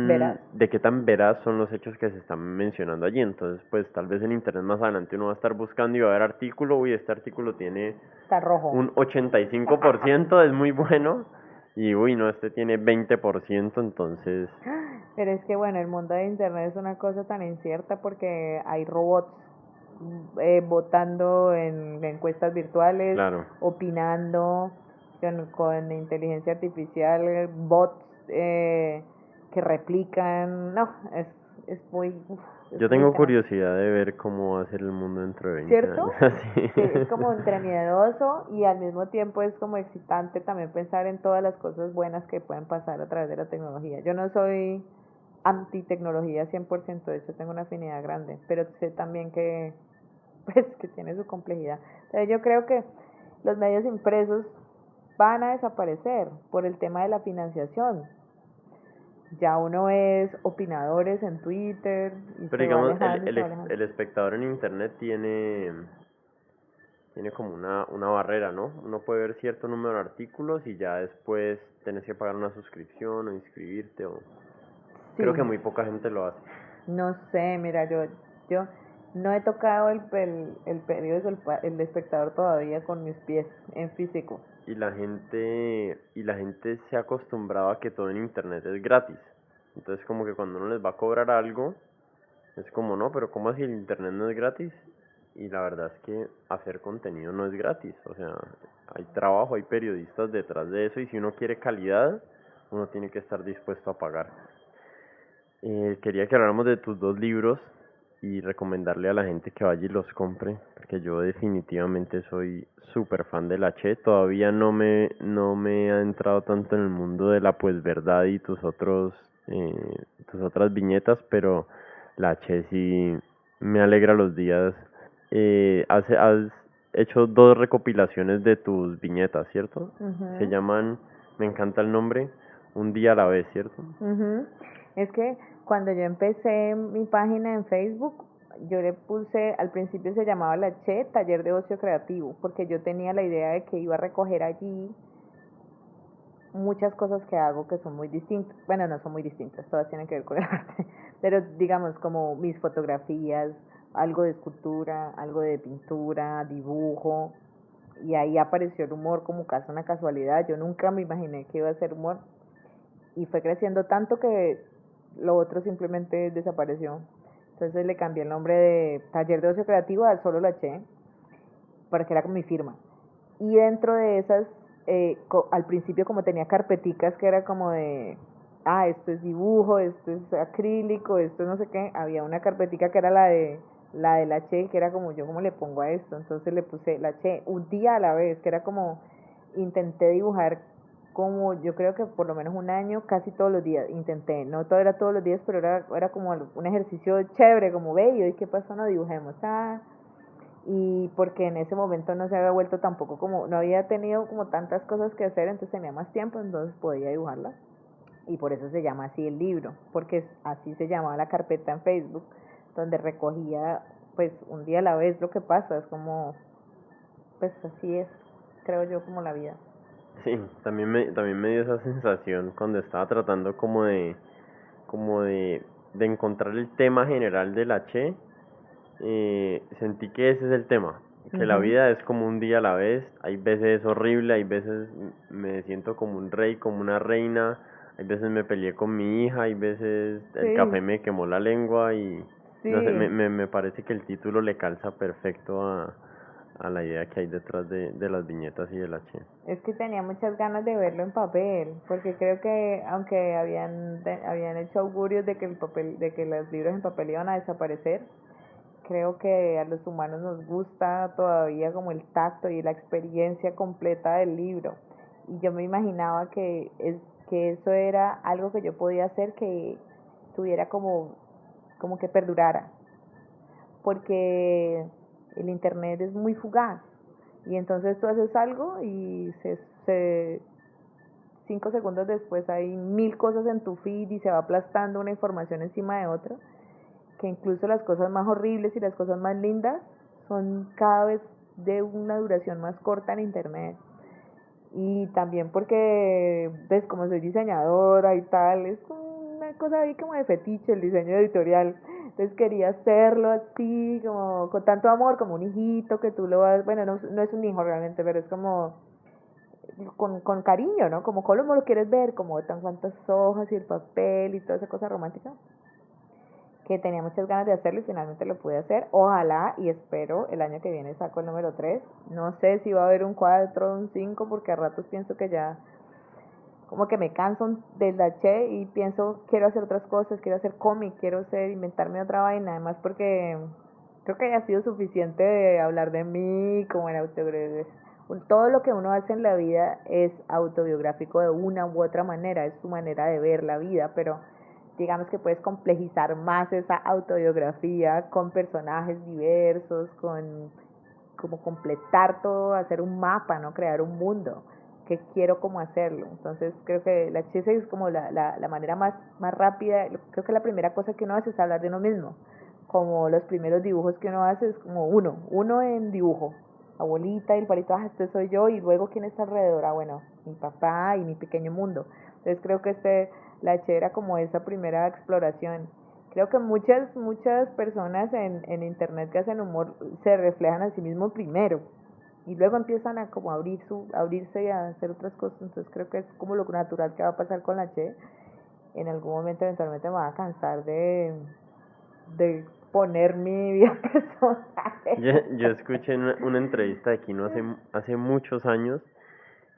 Speaker 2: Verás.
Speaker 1: de qué tan veraz son los hechos que se están mencionando allí. Entonces, pues tal vez en internet más adelante uno va a estar buscando y va a ver artículo, uy, este artículo tiene
Speaker 2: Está rojo.
Speaker 1: un 85%, es muy bueno, y uy, no, este tiene 20%, entonces,
Speaker 2: Pero es que bueno, el mundo de internet es una cosa tan incierta porque hay robots votando en encuestas virtuales,
Speaker 1: claro.
Speaker 2: opinando con inteligencia artificial, bots que replican. No, es muy, uf,
Speaker 1: Yo
Speaker 2: es muy
Speaker 1: tengo
Speaker 2: tenaz.
Speaker 1: curiosidad de ver cómo va a ser el mundo dentro de 20
Speaker 2: ¿Cierto?
Speaker 1: años, así.
Speaker 2: Sí, es como entre miedoso y al mismo tiempo es como excitante también pensar en todas las cosas buenas que pueden pasar a través de la tecnología. Yo no soy anti tecnología 100%, de hecho tengo una afinidad grande, pero sé también que pues que tiene su complejidad. Entonces yo creo que los medios impresos van a desaparecer por el tema de la financiación. Ya uno es opinadores en Twitter y
Speaker 1: Pero
Speaker 2: se va
Speaker 1: digamos,
Speaker 2: alejando y se va alejando.
Speaker 1: el espectador en internet tiene como una barrera, ¿no? Uno puede ver cierto número de artículos y ya después tenés que pagar una suscripción o inscribirte o... Creo
Speaker 2: Sí,
Speaker 1: que muy poca gente lo hace.
Speaker 2: no sé, mira, yo no he tocado el periódico, el espectador todavía con mis pies en físico.
Speaker 1: Y la gente se ha acostumbrado a que todo en internet es gratis. Entonces como que cuando uno les va a cobrar algo, es como, no, pero ¿cómo así el internet no es gratis? Y la verdad es que hacer contenido no es gratis. O sea, hay trabajo, hay periodistas detrás de eso y si uno quiere calidad, uno tiene que estar dispuesto a pagar. Quería que habláramos de tus dos libros y recomendarle a la gente que vaya y los compre, porque yo definitivamente soy súper fan de la Che. Todavía no me ha entrado tanto en el mundo de la pues verdad y tus otras viñetas, pero la Che sí me alegra los días. Has hecho dos recopilaciones de tus viñetas, ¿cierto? Se
Speaker 2: Ujú,
Speaker 1: llaman, me encanta el nombre, Un día a la vez, ¿cierto?
Speaker 2: ujú. Es que cuando yo empecé mi página en Facebook, yo le puse, al principio se llamaba La Che, Taller de Ocio Creativo, porque yo tenía la idea de que iba a recoger allí muchas cosas que hago que son muy distintas. Bueno, no son muy distintas, todas tienen que ver con el arte, pero digamos como mis fotografías, algo de escultura, algo de pintura, dibujo, y ahí apareció el humor como casi una casualidad. Yo nunca me imaginé que iba a ser humor y fue creciendo tanto que lo otro simplemente desapareció. Entonces le cambié el nombre de Taller de Ocio Creativo a solo La Che, porque era como mi firma. Y dentro de esas, al principio como tenía carpeticas que era como de, esto es dibujo, esto es acrílico, esto no sé qué, había una carpetica que era la de la Che, que era como yo como le pongo a esto, entonces le puse la Che, un día a la vez, que era como, intenté dibujar como yo creo que por lo menos un año, casi todos los días, intenté, no todo era todos los días, pero era como un ejercicio chévere, como ve, y hoy qué pasó, no dibujemos, y porque en ese momento no se había vuelto tampoco como, no había tenido como tantas cosas que hacer, entonces tenía más tiempo, entonces podía dibujarlas. Y por eso se llama así el libro, porque así se llamaba la carpeta en Facebook, donde recogía pues un día a la vez lo que pasa, es como, pues así es, creo yo, como la vida.
Speaker 1: Sí, también me dio esa sensación cuando estaba tratando como de encontrar el tema general de la Che. Sentí que ese es el tema, que la
Speaker 2: Ujú.
Speaker 1: vida es como un día a la vez. Hay veces es horrible, hay veces me siento como un rey, como una reina, hay veces me peleé con mi hija, hay veces el
Speaker 2: Sí,
Speaker 1: café me quemó la lengua y no sé,
Speaker 2: sí,
Speaker 1: me parece que el título le calza perfecto a la idea que hay detrás de las viñetas y de la Che.
Speaker 2: es que tenía muchas ganas de verlo en papel, porque creo que aunque habían hecho augurios de que el papel, de que los libros en papel iban a desaparecer, creo que a los humanos nos gusta todavía como el tacto y la experiencia completa del libro. Y yo me imaginaba que eso era algo que yo podía hacer que tuviera como que perdurara, porque el internet es muy fugaz. Y entonces tú haces algo y 5 segundos después hay 1000 cosas en tu feed y se va aplastando una información encima de otra que incluso las cosas más horribles y las cosas más lindas son cada vez de una duración más corta en internet. Y también porque, pues como soy diseñadora y tal, es una cosa ahí como de fetiche el diseño editorial. Entonces quería hacerlo así, como con tanto amor, como un hijito que tú lo vas, bueno, no es un hijo realmente, pero es como con cariño, ¿no? Como cómo lo quieres ver, como tan cuantas hojas y el papel y toda esa cosa romántica, que tenía muchas ganas de hacerlo y finalmente lo pude hacer. Ojalá y espero el año que viene saco el número 3. No sé si va a haber un 4 o un 5 porque a ratos pienso que ya como que me canso del H y pienso quiero hacer otras cosas, quiero hacer cómic, quiero inventarme otra vaina, además porque creo que ha sido suficiente de hablar de mí como en autobiografía. Todo lo que uno hace en la vida es autobiográfico de una u otra manera, es su manera de ver la vida, pero digamos que puedes complejizar más esa autobiografía con personajes diversos, con como completar todo, hacer un mapa, ¿no? Crear un mundo que quiero como hacerlo. Entonces creo que la HC es como la manera más rápida, creo que la primera cosa que uno hace es hablar de uno mismo, como los primeros dibujos que uno hace es como uno en dibujo, abuelita y el palito, este soy yo, y luego quién está alrededor, bueno, mi papá y mi pequeño mundo. Entonces creo que la H era como esa primera exploración. Creo que muchas personas en internet que hacen humor se reflejan a sí mismos primero y luego empiezan a como abrirse y a hacer otras cosas. Entonces creo que es como lo natural que va a pasar con la Che. En algún momento eventualmente me va a cansar de poner mi vida personal.
Speaker 1: Yo escuché una entrevista de Kino hace muchos años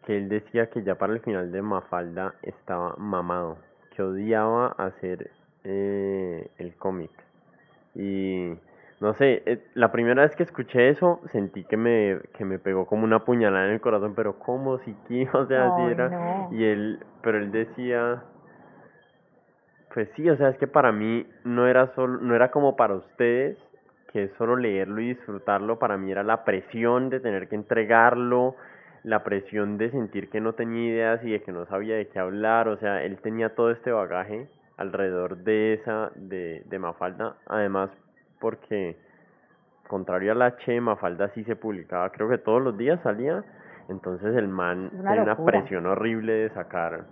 Speaker 1: que él decía que ya para el final de Mafalda estaba mamado, que odiaba hacer el cómic. Y no sé, la primera vez que escuché eso sentí que me pegó como una puñalada en el corazón, pero ¿cómo? Si que, o sea, así
Speaker 2: Ay,
Speaker 1: era.
Speaker 2: no.
Speaker 1: Pero él decía, pues sí, o sea, es que para mí no era como para ustedes, que es solo leerlo y disfrutarlo, para mí era la presión de tener que entregarlo, la presión de sentir que no tenía ideas y de que no sabía de qué hablar, o sea, él tenía todo este bagaje alrededor de Mafalda, además porque, contrario a la Che, Mafalda sí se publicaba, creo que todos los días salía, entonces el man
Speaker 2: Es una
Speaker 1: tenía una
Speaker 2: locura.
Speaker 1: presión horrible de sacar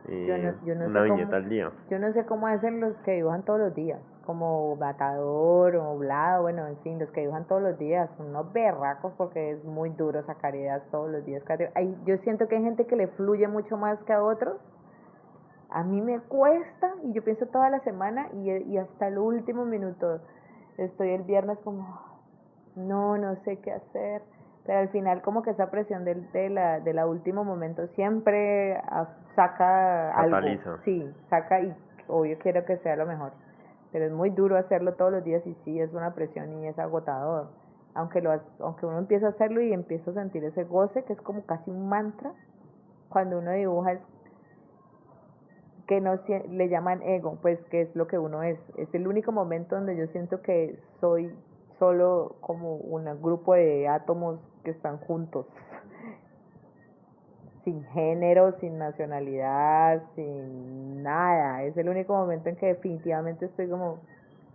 Speaker 2: Yo no
Speaker 1: una
Speaker 2: sé
Speaker 1: viñeta
Speaker 2: cómo,
Speaker 1: al día.
Speaker 2: yo no sé cómo hacen los que dibujan todos los días, como Matador o Blado, bueno, en fin, los que dibujan todos los días, son unos berracos porque es muy duro sacar ideas todos los días. Yo siento que hay gente que le fluye mucho más que a otros. A mí me cuesta y yo pienso toda la semana y hasta el último minuto. Estoy el viernes como, no sé qué hacer. Pero al final como que esa presión de la último momento siempre saca algo.
Speaker 1: Cataliza.
Speaker 2: Sí, saca y obvio quiero que sea lo mejor. Pero es muy duro hacerlo todos los días y sí, es una presión y es agotador. Aunque uno empieza a hacerlo y empieza a sentir ese goce que es como casi un mantra, cuando uno dibuja es que no le llaman ego, pues que es lo que uno es. Es el único momento donde yo siento que soy solo como un grupo de átomos que están juntos, sin género, sin nacionalidad, sin nada. Es el único momento en que definitivamente estoy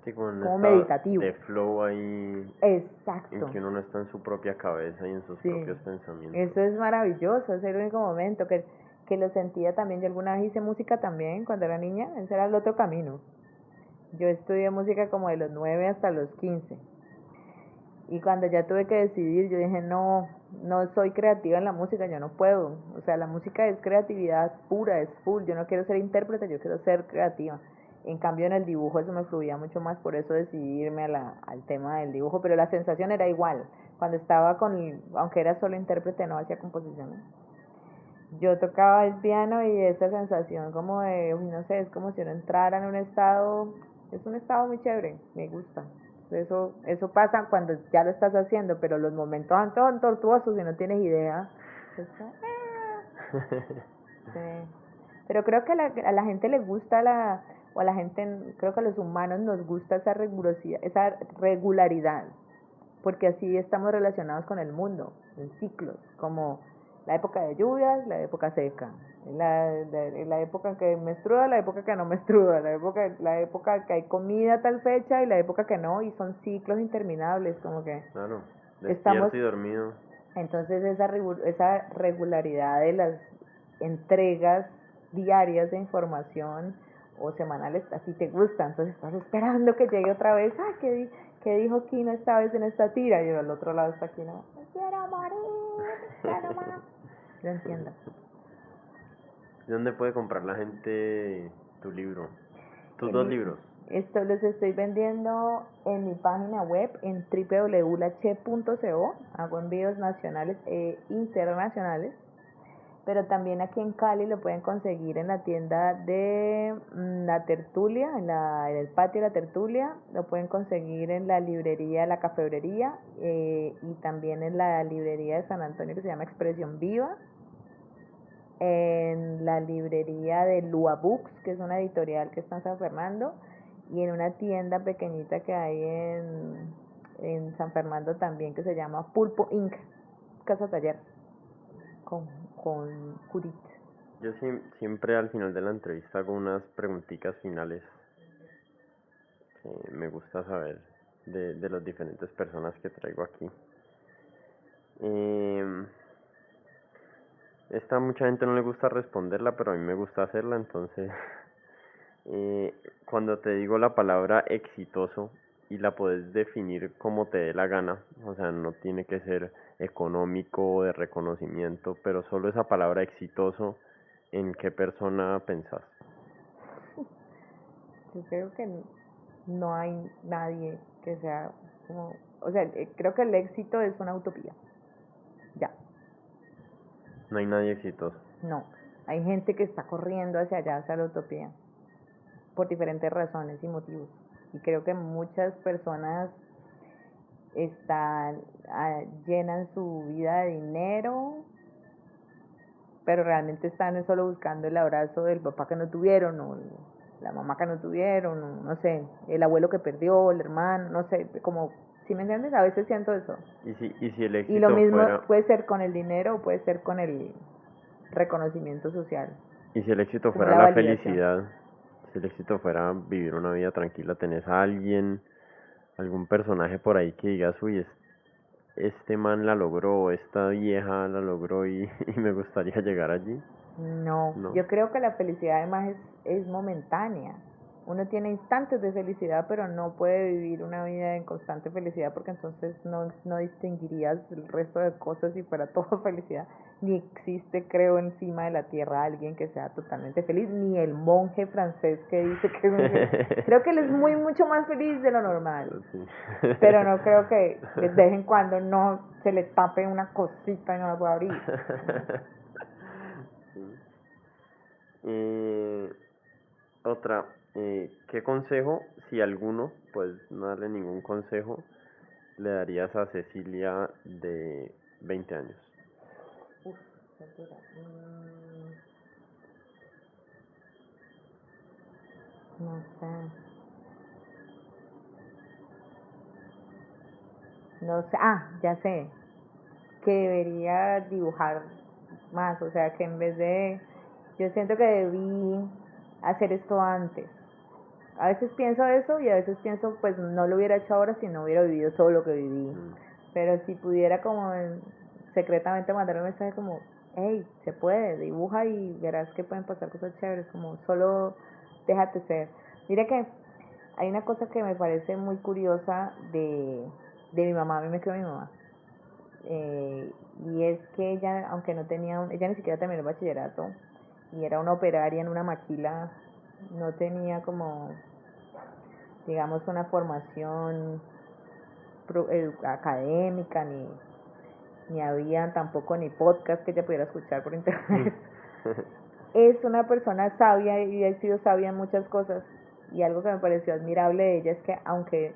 Speaker 1: Sí, como en un
Speaker 2: como
Speaker 1: estado
Speaker 2: meditativo.
Speaker 1: de flow ahí, en
Speaker 2: Exacto.
Speaker 1: que uno no está en su propia cabeza y en sus
Speaker 2: Sí,
Speaker 1: propios pensamientos.
Speaker 2: eso es maravilloso, es el único momento que lo sentía también. Yo alguna vez hice música también cuando era niña, ese era el otro camino. Yo estudié música como de los 9 hasta los 15. Y cuando ya tuve que decidir, yo dije, no soy creativa en la música, yo no puedo. O sea, la música es creatividad pura, es full. Yo no quiero ser intérprete, yo quiero ser creativa. En cambio, en el dibujo eso me fluía mucho más, por eso decidí irme al tema del dibujo. Pero la sensación era igual. Cuando estaba aunque era solo intérprete, no hacía composiciones. Yo tocaba el piano y esa sensación como de, no sé, es como si uno entrara en un estado, es un estado muy chévere, me gusta. Eso pasa cuando ya lo estás haciendo, pero los momentos son tortuosos y no tienes idea. Sí. Pero creo que a la gente le gusta o a la gente, creo que a los humanos nos gusta esa regularidad, porque así estamos relacionados con el mundo, en ciclos, como La época de lluvias, la época seca, la época que menstrua, la época que no menstrua, la época que hay comida a tal fecha y la época que no, y son ciclos interminables, como que
Speaker 1: Claro,
Speaker 2: estamos,
Speaker 1: despierto y dormido.
Speaker 2: entonces esa regularidad de las entregas diarias de información o semanales a ti te gusta, entonces estás esperando que llegue otra vez, ay, ¿qué dijo Kino esta vez en esta tira? Y al otro lado está Kino, me quiero morir, ya no más. Lo entiendo.
Speaker 1: ¿Dónde puede comprar la gente tu libro? Tus dos libros.
Speaker 2: Esto los estoy vendiendo en mi página web en www.lache.co. Hago envíos nacionales e internacionales. Pero también aquí en Cali lo pueden conseguir en la tienda de La Tertulia, en el patio de La Tertulia. Lo pueden conseguir en la librería La Cafebrería y también en la librería de San Antonio que se llama Expresión Viva. En la librería de Lua Books, que es una editorial que está en San Fernando, y en una tienda pequeñita que hay en San Fernando también que se llama Pulpo Inc. Casa Taller con Curit.
Speaker 1: Yo siempre al final de la entrevista hago unas preguntitas finales que me gusta saber de las diferentes personas que traigo aquí. Esta mucha gente no le gusta responderla, pero a mí me gusta hacerla, entonces cuando te digo la palabra exitoso y la puedes definir como te dé la gana, o sea, no tiene que ser económico o de reconocimiento, pero solo esa palabra exitoso, ¿en qué persona pensás?
Speaker 2: Yo creo que no hay nadie que sea como, o sea, creo que el éxito es una utopía. Ya,
Speaker 1: No hay nadie exitoso.
Speaker 2: no. Hay gente que está corriendo hacia allá, hacia la utopía, por diferentes razones y motivos. Y creo que muchas personas están, llenan su vida de dinero, pero realmente están solo buscando el abrazo del papá que no tuvieron, o la mamá que no tuvieron, o no sé, el abuelo que perdió, el hermano, no sé, como, si me entiendes, a veces siento eso.
Speaker 1: ¿Y si el
Speaker 2: Y lo
Speaker 1: éxito
Speaker 2: mismo
Speaker 1: fuera,
Speaker 2: puede ser con el dinero o puede ser con el reconocimiento social,
Speaker 1: y si el éxito
Speaker 2: como
Speaker 1: fuera
Speaker 2: la
Speaker 1: la
Speaker 2: validación?
Speaker 1: felicidad, si el éxito fuera vivir una vida tranquila, tenés a alguien, algún personaje por ahí que digas, uy, este man la logró, esta vieja la logró y, y me gustaría llegar allí?
Speaker 2: No,
Speaker 1: No.
Speaker 2: yo creo que la felicidad además es momentánea. Uno tiene instantes de felicidad, pero no puede vivir una vida en constante felicidad porque entonces no distinguirías el resto de cosas si fuera todo felicidad. Ni existe, creo, encima de la tierra alguien que sea totalmente feliz, ni el monje francés que dice que es muy feliz. Creo que él es mucho más feliz de lo normal,
Speaker 1: Sí.
Speaker 2: pero no creo que de vez en cuando no se le tape una cosita y no la pueda abrir.
Speaker 1: Sí. Otra, ¿qué consejo, si alguno, pues no darle ningún consejo, le darías a Cecilia de 20 años?
Speaker 2: Uf, qué dura. No sé. No sé. Ah, ya sé. Que debería dibujar más. O sea, que en vez de. Yo siento que debí hacer esto antes. A veces pienso eso y a veces pienso, pues no lo hubiera hecho ahora si no hubiera vivido todo lo que viví.
Speaker 1: Mm.
Speaker 2: Pero si pudiera como secretamente mandar un mensaje como, hey, se puede, dibuja y verás que pueden pasar cosas chéveres, como solo déjate ser. Mira que hay una cosa que me parece muy curiosa de mi mamá, a mí me crió mi mamá, y es que ella, aunque no tenía, ella ni siquiera terminó el bachillerato, y era una operaria en una maquila, no tenía como, digamos, una formación académica, ni había tampoco ni podcast que ella pudiera escuchar por internet. Es una persona sabia y ha sido sabia en muchas cosas, y algo que me pareció admirable de ella es que aunque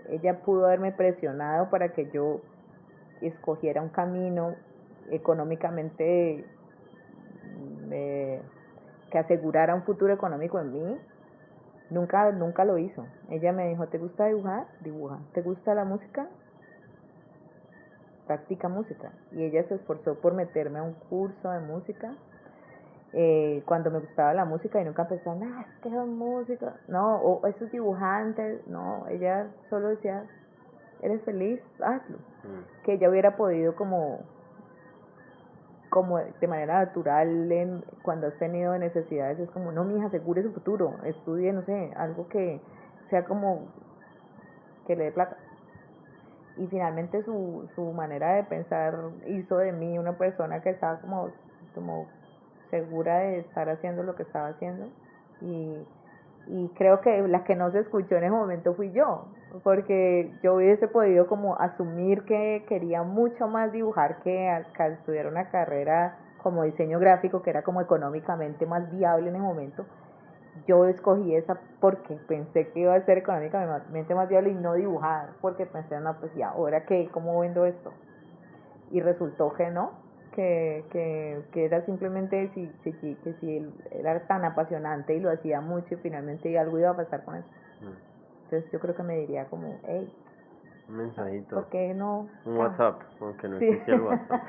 Speaker 2: ella pudo haberme presionado para que yo escogiera un camino económicamente que asegurara un futuro económico en mí, nunca lo hizo. Ella me dijo, ¿te gusta dibujar? Dibuja. ¿Te gusta la música? practica música y ella se esforzó por meterme a un curso de música cuando me gustaba la música y nunca pensaban, es que son música, no, o esos dibujantes, no, ella solo decía, eres feliz, hazlo. Que ella hubiera podido como de manera natural cuando has tenido necesidades, es como, no, mija, asegure su futuro, estudie, no sé, algo que sea como que le dé plata. Y finalmente su manera de pensar hizo de mí una persona que estaba como segura de estar haciendo lo que estaba haciendo y creo que la que no se escuchó en ese momento fui yo, porque yo hubiese podido como asumir que quería mucho más dibujar que estudiar una carrera como diseño gráfico, que era como económicamente más viable en ese momento. Yo escogí esa porque pensé que iba a ser económicamente más viable y no dibujar, porque pensé, no, pues ya, ahora qué, ¿cómo vendo esto? Y resultó que no, que era simplemente que si él era tan apasionante y lo hacía mucho y finalmente algo iba a pasar con eso. Entonces yo creo que me diría como, hey,
Speaker 1: un mensajito,
Speaker 2: ¿por qué no?
Speaker 1: un WhatsApp, aunque no existía el WhatsApp.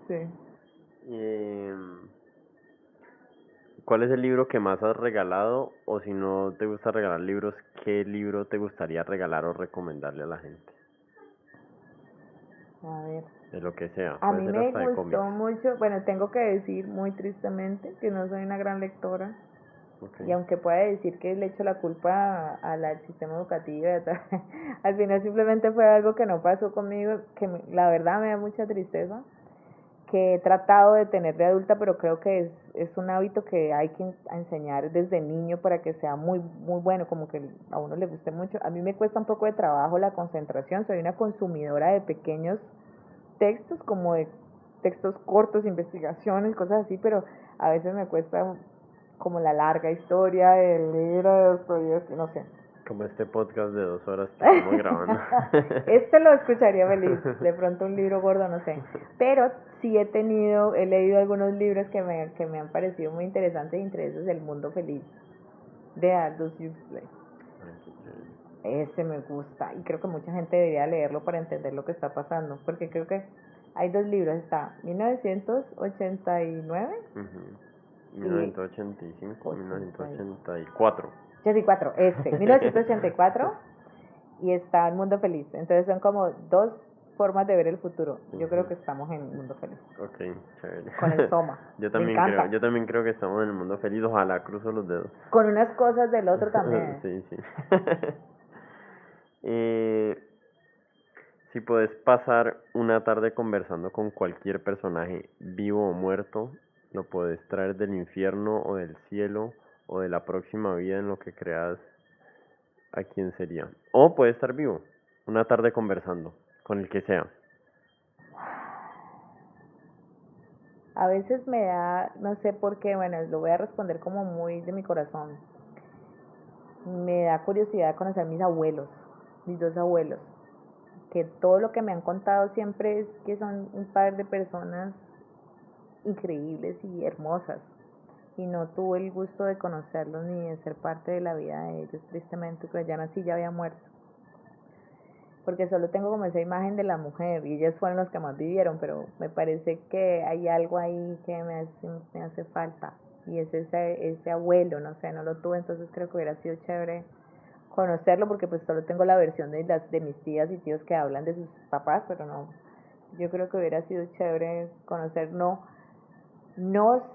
Speaker 2: Sí.
Speaker 1: ¿Cuál es el libro que más has regalado? O si no te gusta regalar libros, ¿qué libro te gustaría regalar o recomendarle a la gente?
Speaker 2: A ver.
Speaker 1: De lo que sea,
Speaker 2: A
Speaker 1: puede
Speaker 2: mí
Speaker 1: ser
Speaker 2: me
Speaker 1: hasta de cómics.
Speaker 2: gustó mucho, bueno, tengo que decir muy tristemente que no soy una gran lectora. Okay. Y aunque pueda decir que le echo la culpa al sistema educativo, al final simplemente fue algo que no pasó conmigo, que la verdad me da mucha tristeza, que he tratado de tener de adulta, pero creo que es un hábito que hay que enseñar desde niño para que sea muy bueno, como que a uno le guste mucho. A mí me cuesta un poco de trabajo la concentración, soy una consumidora de pequeños textos, como de textos cortos, investigaciones, cosas así, pero a veces me cuesta como la larga historia del libro de Dostoyevsky, no sé.
Speaker 1: Como este podcast de 2 horas que estamos grabando.
Speaker 2: Este lo escucharía feliz, de pronto un libro gordo, no sé. Pero sí he leído algunos libros que me han parecido muy interesantes, y entre esos El Mundo Feliz, de Aldous Huxley. Ese me gusta, y creo que mucha gente debería leerlo para entender lo que está pasando, porque creo que hay dos libros, está 1989
Speaker 1: 1985, 1984.
Speaker 2: 84, 1984 y está El Mundo Feliz. Entonces son como dos formas de ver el futuro. Yo creo que estamos en el mundo feliz.
Speaker 1: Ok, chévere.
Speaker 2: Con el Soma.
Speaker 1: Yo también creo que estamos en el mundo feliz. Ojalá, cruzo los dedos.
Speaker 2: Con unas cosas del otro también.
Speaker 1: Sí. Si puedes pasar una tarde conversando con cualquier personaje, vivo o muerto, lo puedes traer del infierno o del cielo o de la próxima vida en lo que creas, ¿a quién sería? O puede estar vivo, una tarde conversando, con el que sea.
Speaker 2: A veces me da, no sé por qué, bueno, lo voy a responder como muy de mi corazón. Me da curiosidad conocer mis abuelos, mis dos abuelos, que todo lo que me han contado siempre es que son un par de personas increíbles y hermosas, y no tuve el gusto de conocerlos ni de ser parte de la vida de ellos, tristemente, porque ya nací, ya había muerto, porque solo tengo como esa imagen de la mujer y ellas fueron los que más vivieron, pero me parece que hay algo ahí que me hace falta, y es ese abuelo, no sé, no lo tuve, entonces creo que hubiera sido chévere conocerlo, porque pues solo tengo la versión de mis tías y tíos que hablan de sus papás, pero no, yo creo que hubiera sido chévere conocer, no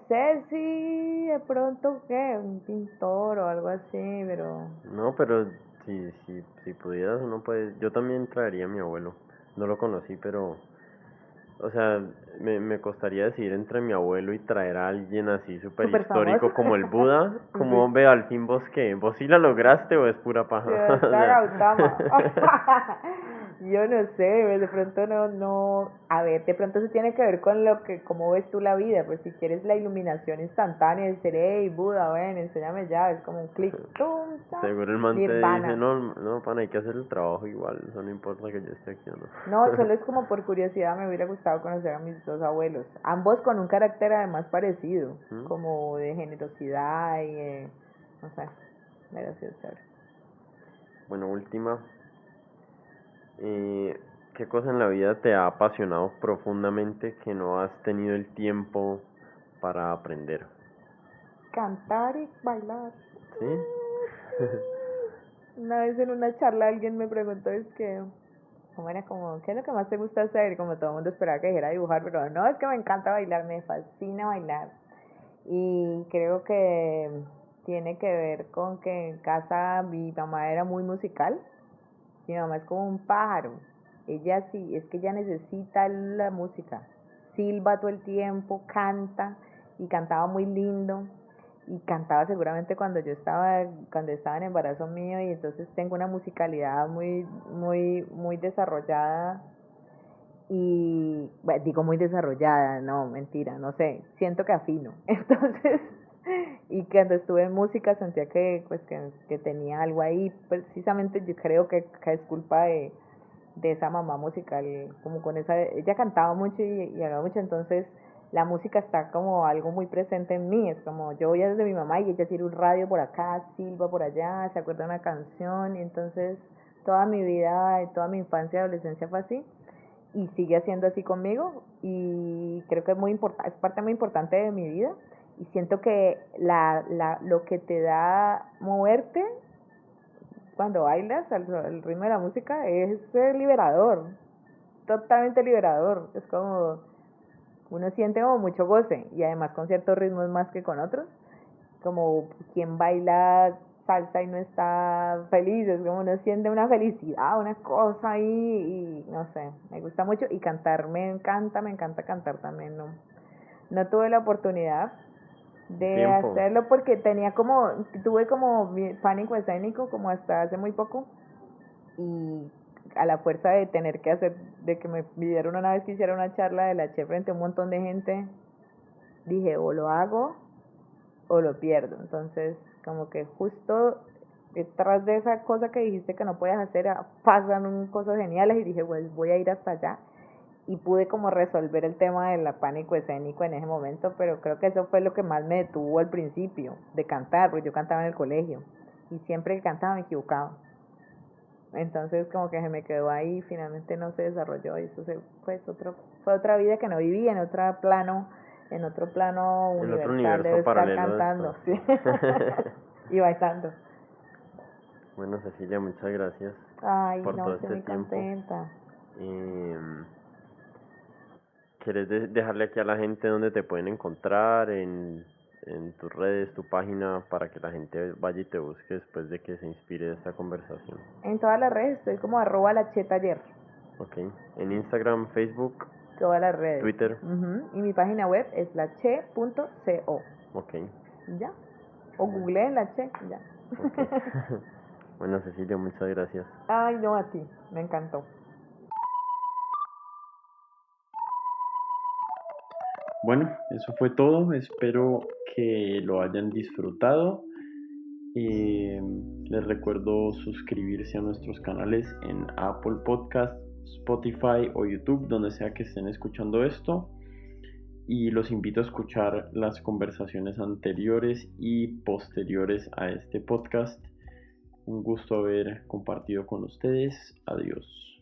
Speaker 2: sé si de pronto un pintor o algo así, pero...
Speaker 1: No, pero si pudieras, uno puede... Yo también traería a mi abuelo. No lo conocí, pero... O sea, me costaría decidir entre mi abuelo y traer a alguien así súper histórico como el Buda. Como, hombre, al fin vos qué, vos sí la lograste o es pura paja.
Speaker 2: Yo no sé, de pronto no, a ver, de pronto eso tiene que ver con cómo ves tú la vida, pues si quieres la iluminación instantánea de ser, hey, Buda, ven, enséñame ya, es como un clic,
Speaker 1: seguro el man
Speaker 2: Nirvana.
Speaker 1: te dice, no, pana, hay que hacer el trabajo igual, eso no importa que yo esté aquí o no.
Speaker 2: No, solo es como por curiosidad, me hubiera gustado conocer a mis dos abuelos, ambos con un carácter además parecido, como de generosidad y no sé, hubiera sido chévere.
Speaker 1: Bueno, última. ¿Qué cosa en la vida te ha apasionado profundamente que no has tenido el tiempo para aprender?
Speaker 2: Cantar y bailar.
Speaker 1: ¿Sí?
Speaker 2: Una vez en una charla alguien me preguntó, es que, ¿cómo era? Como, ¿qué es lo que más te gusta hacer? Y como todo el mundo esperaba que dijera dibujar, pero no, es que me encanta bailar, me fascina bailar. Y creo que tiene que ver con que en casa mi mamá era muy musical. Mi mamá es como un pájaro. Ella sí, es que ella necesita la música. Silba todo el tiempo, canta y cantaba muy lindo. Y cantaba seguramente cuando estaba en embarazo mío, y entonces tengo una musicalidad muy desarrollada. Y bueno, digo muy desarrollada, no, mentira, no sé, siento que afino. Entonces, y cuando estuve en música sentía que pues que tenía algo ahí. Precisamente yo creo que es culpa de esa mamá musical, como con esa, ella cantaba mucho y hablaba mucho, entonces la música está como algo muy presente en mí. Es como yo voy a desde mi mamá y ella tiene un radio por acá, silba por allá, se acuerda de una canción, y entonces toda mi vida, toda mi infancia y adolescencia fue así, y sigue siendo así conmigo, y creo que es parte muy importante de mi vida. Y siento que lo que te da moverte cuando bailas al ritmo de la música es liberador, totalmente liberador. Es como uno siente como mucho goce, y además con ciertos ritmos más que con otros, como quien baila salsa y no está feliz, es como uno siente una felicidad, una cosa ahí, y no sé, me gusta mucho. Y cantar me encanta cantar también. No tuve la oportunidad de
Speaker 1: Tiempo.
Speaker 2: hacerlo porque tuve como pánico escénico como hasta hace muy poco, y a la fuerza de tener que hacer, de que me pidieron una vez que hiciera una charla de la Che frente a un montón de gente, dije o lo hago o lo pierdo. Entonces, como que justo detrás de esa cosa que dijiste que no puedes hacer, pasan cosas geniales, y dije, pues voy a ir hasta allá. Y pude como resolver el tema del pánico escénico en ese momento, pero creo que eso fue lo que más me detuvo al principio de cantar, porque yo cantaba en el colegio y siempre que cantaba me equivocaba. Entonces como que se me quedó ahí, finalmente no se desarrolló, y eso fue otra vida que no viví, en otro plano
Speaker 1: En otro
Speaker 2: universal debe
Speaker 1: universo
Speaker 2: estar
Speaker 1: paralelo de
Speaker 2: cantando,
Speaker 1: esto.
Speaker 2: sí. Y bailando.
Speaker 1: Bueno, Cecilia, muchas gracias
Speaker 2: Ay,
Speaker 1: por
Speaker 2: no,
Speaker 1: todo
Speaker 2: estoy
Speaker 1: este
Speaker 2: muy
Speaker 1: tiempo.
Speaker 2: contenta.
Speaker 1: ¿Quieres dejarle aquí a la gente donde te pueden encontrar en tus redes, tu página, para que la gente vaya y te busque después de que se inspire de esta conversación?
Speaker 2: En todas las redes estoy como @lachetaller.
Speaker 1: Ok. En Instagram, Facebook,
Speaker 2: Todas las redes.
Speaker 1: Twitter.
Speaker 2: Y mi página web es lache.co.
Speaker 1: Ok.
Speaker 2: ¿Ya? O googleen lache, ya.
Speaker 1: Ok. Bueno, Cecilia, muchas gracias.
Speaker 2: Ay, no, a ti, me encantó.
Speaker 1: Bueno, eso fue todo. Espero que lo hayan disfrutado. Les recuerdo suscribirse a nuestros canales en Apple Podcast, Spotify o YouTube, donde sea que estén escuchando esto. Y los invito a escuchar las conversaciones anteriores y posteriores a este podcast. Un gusto haber compartido con ustedes. Adiós.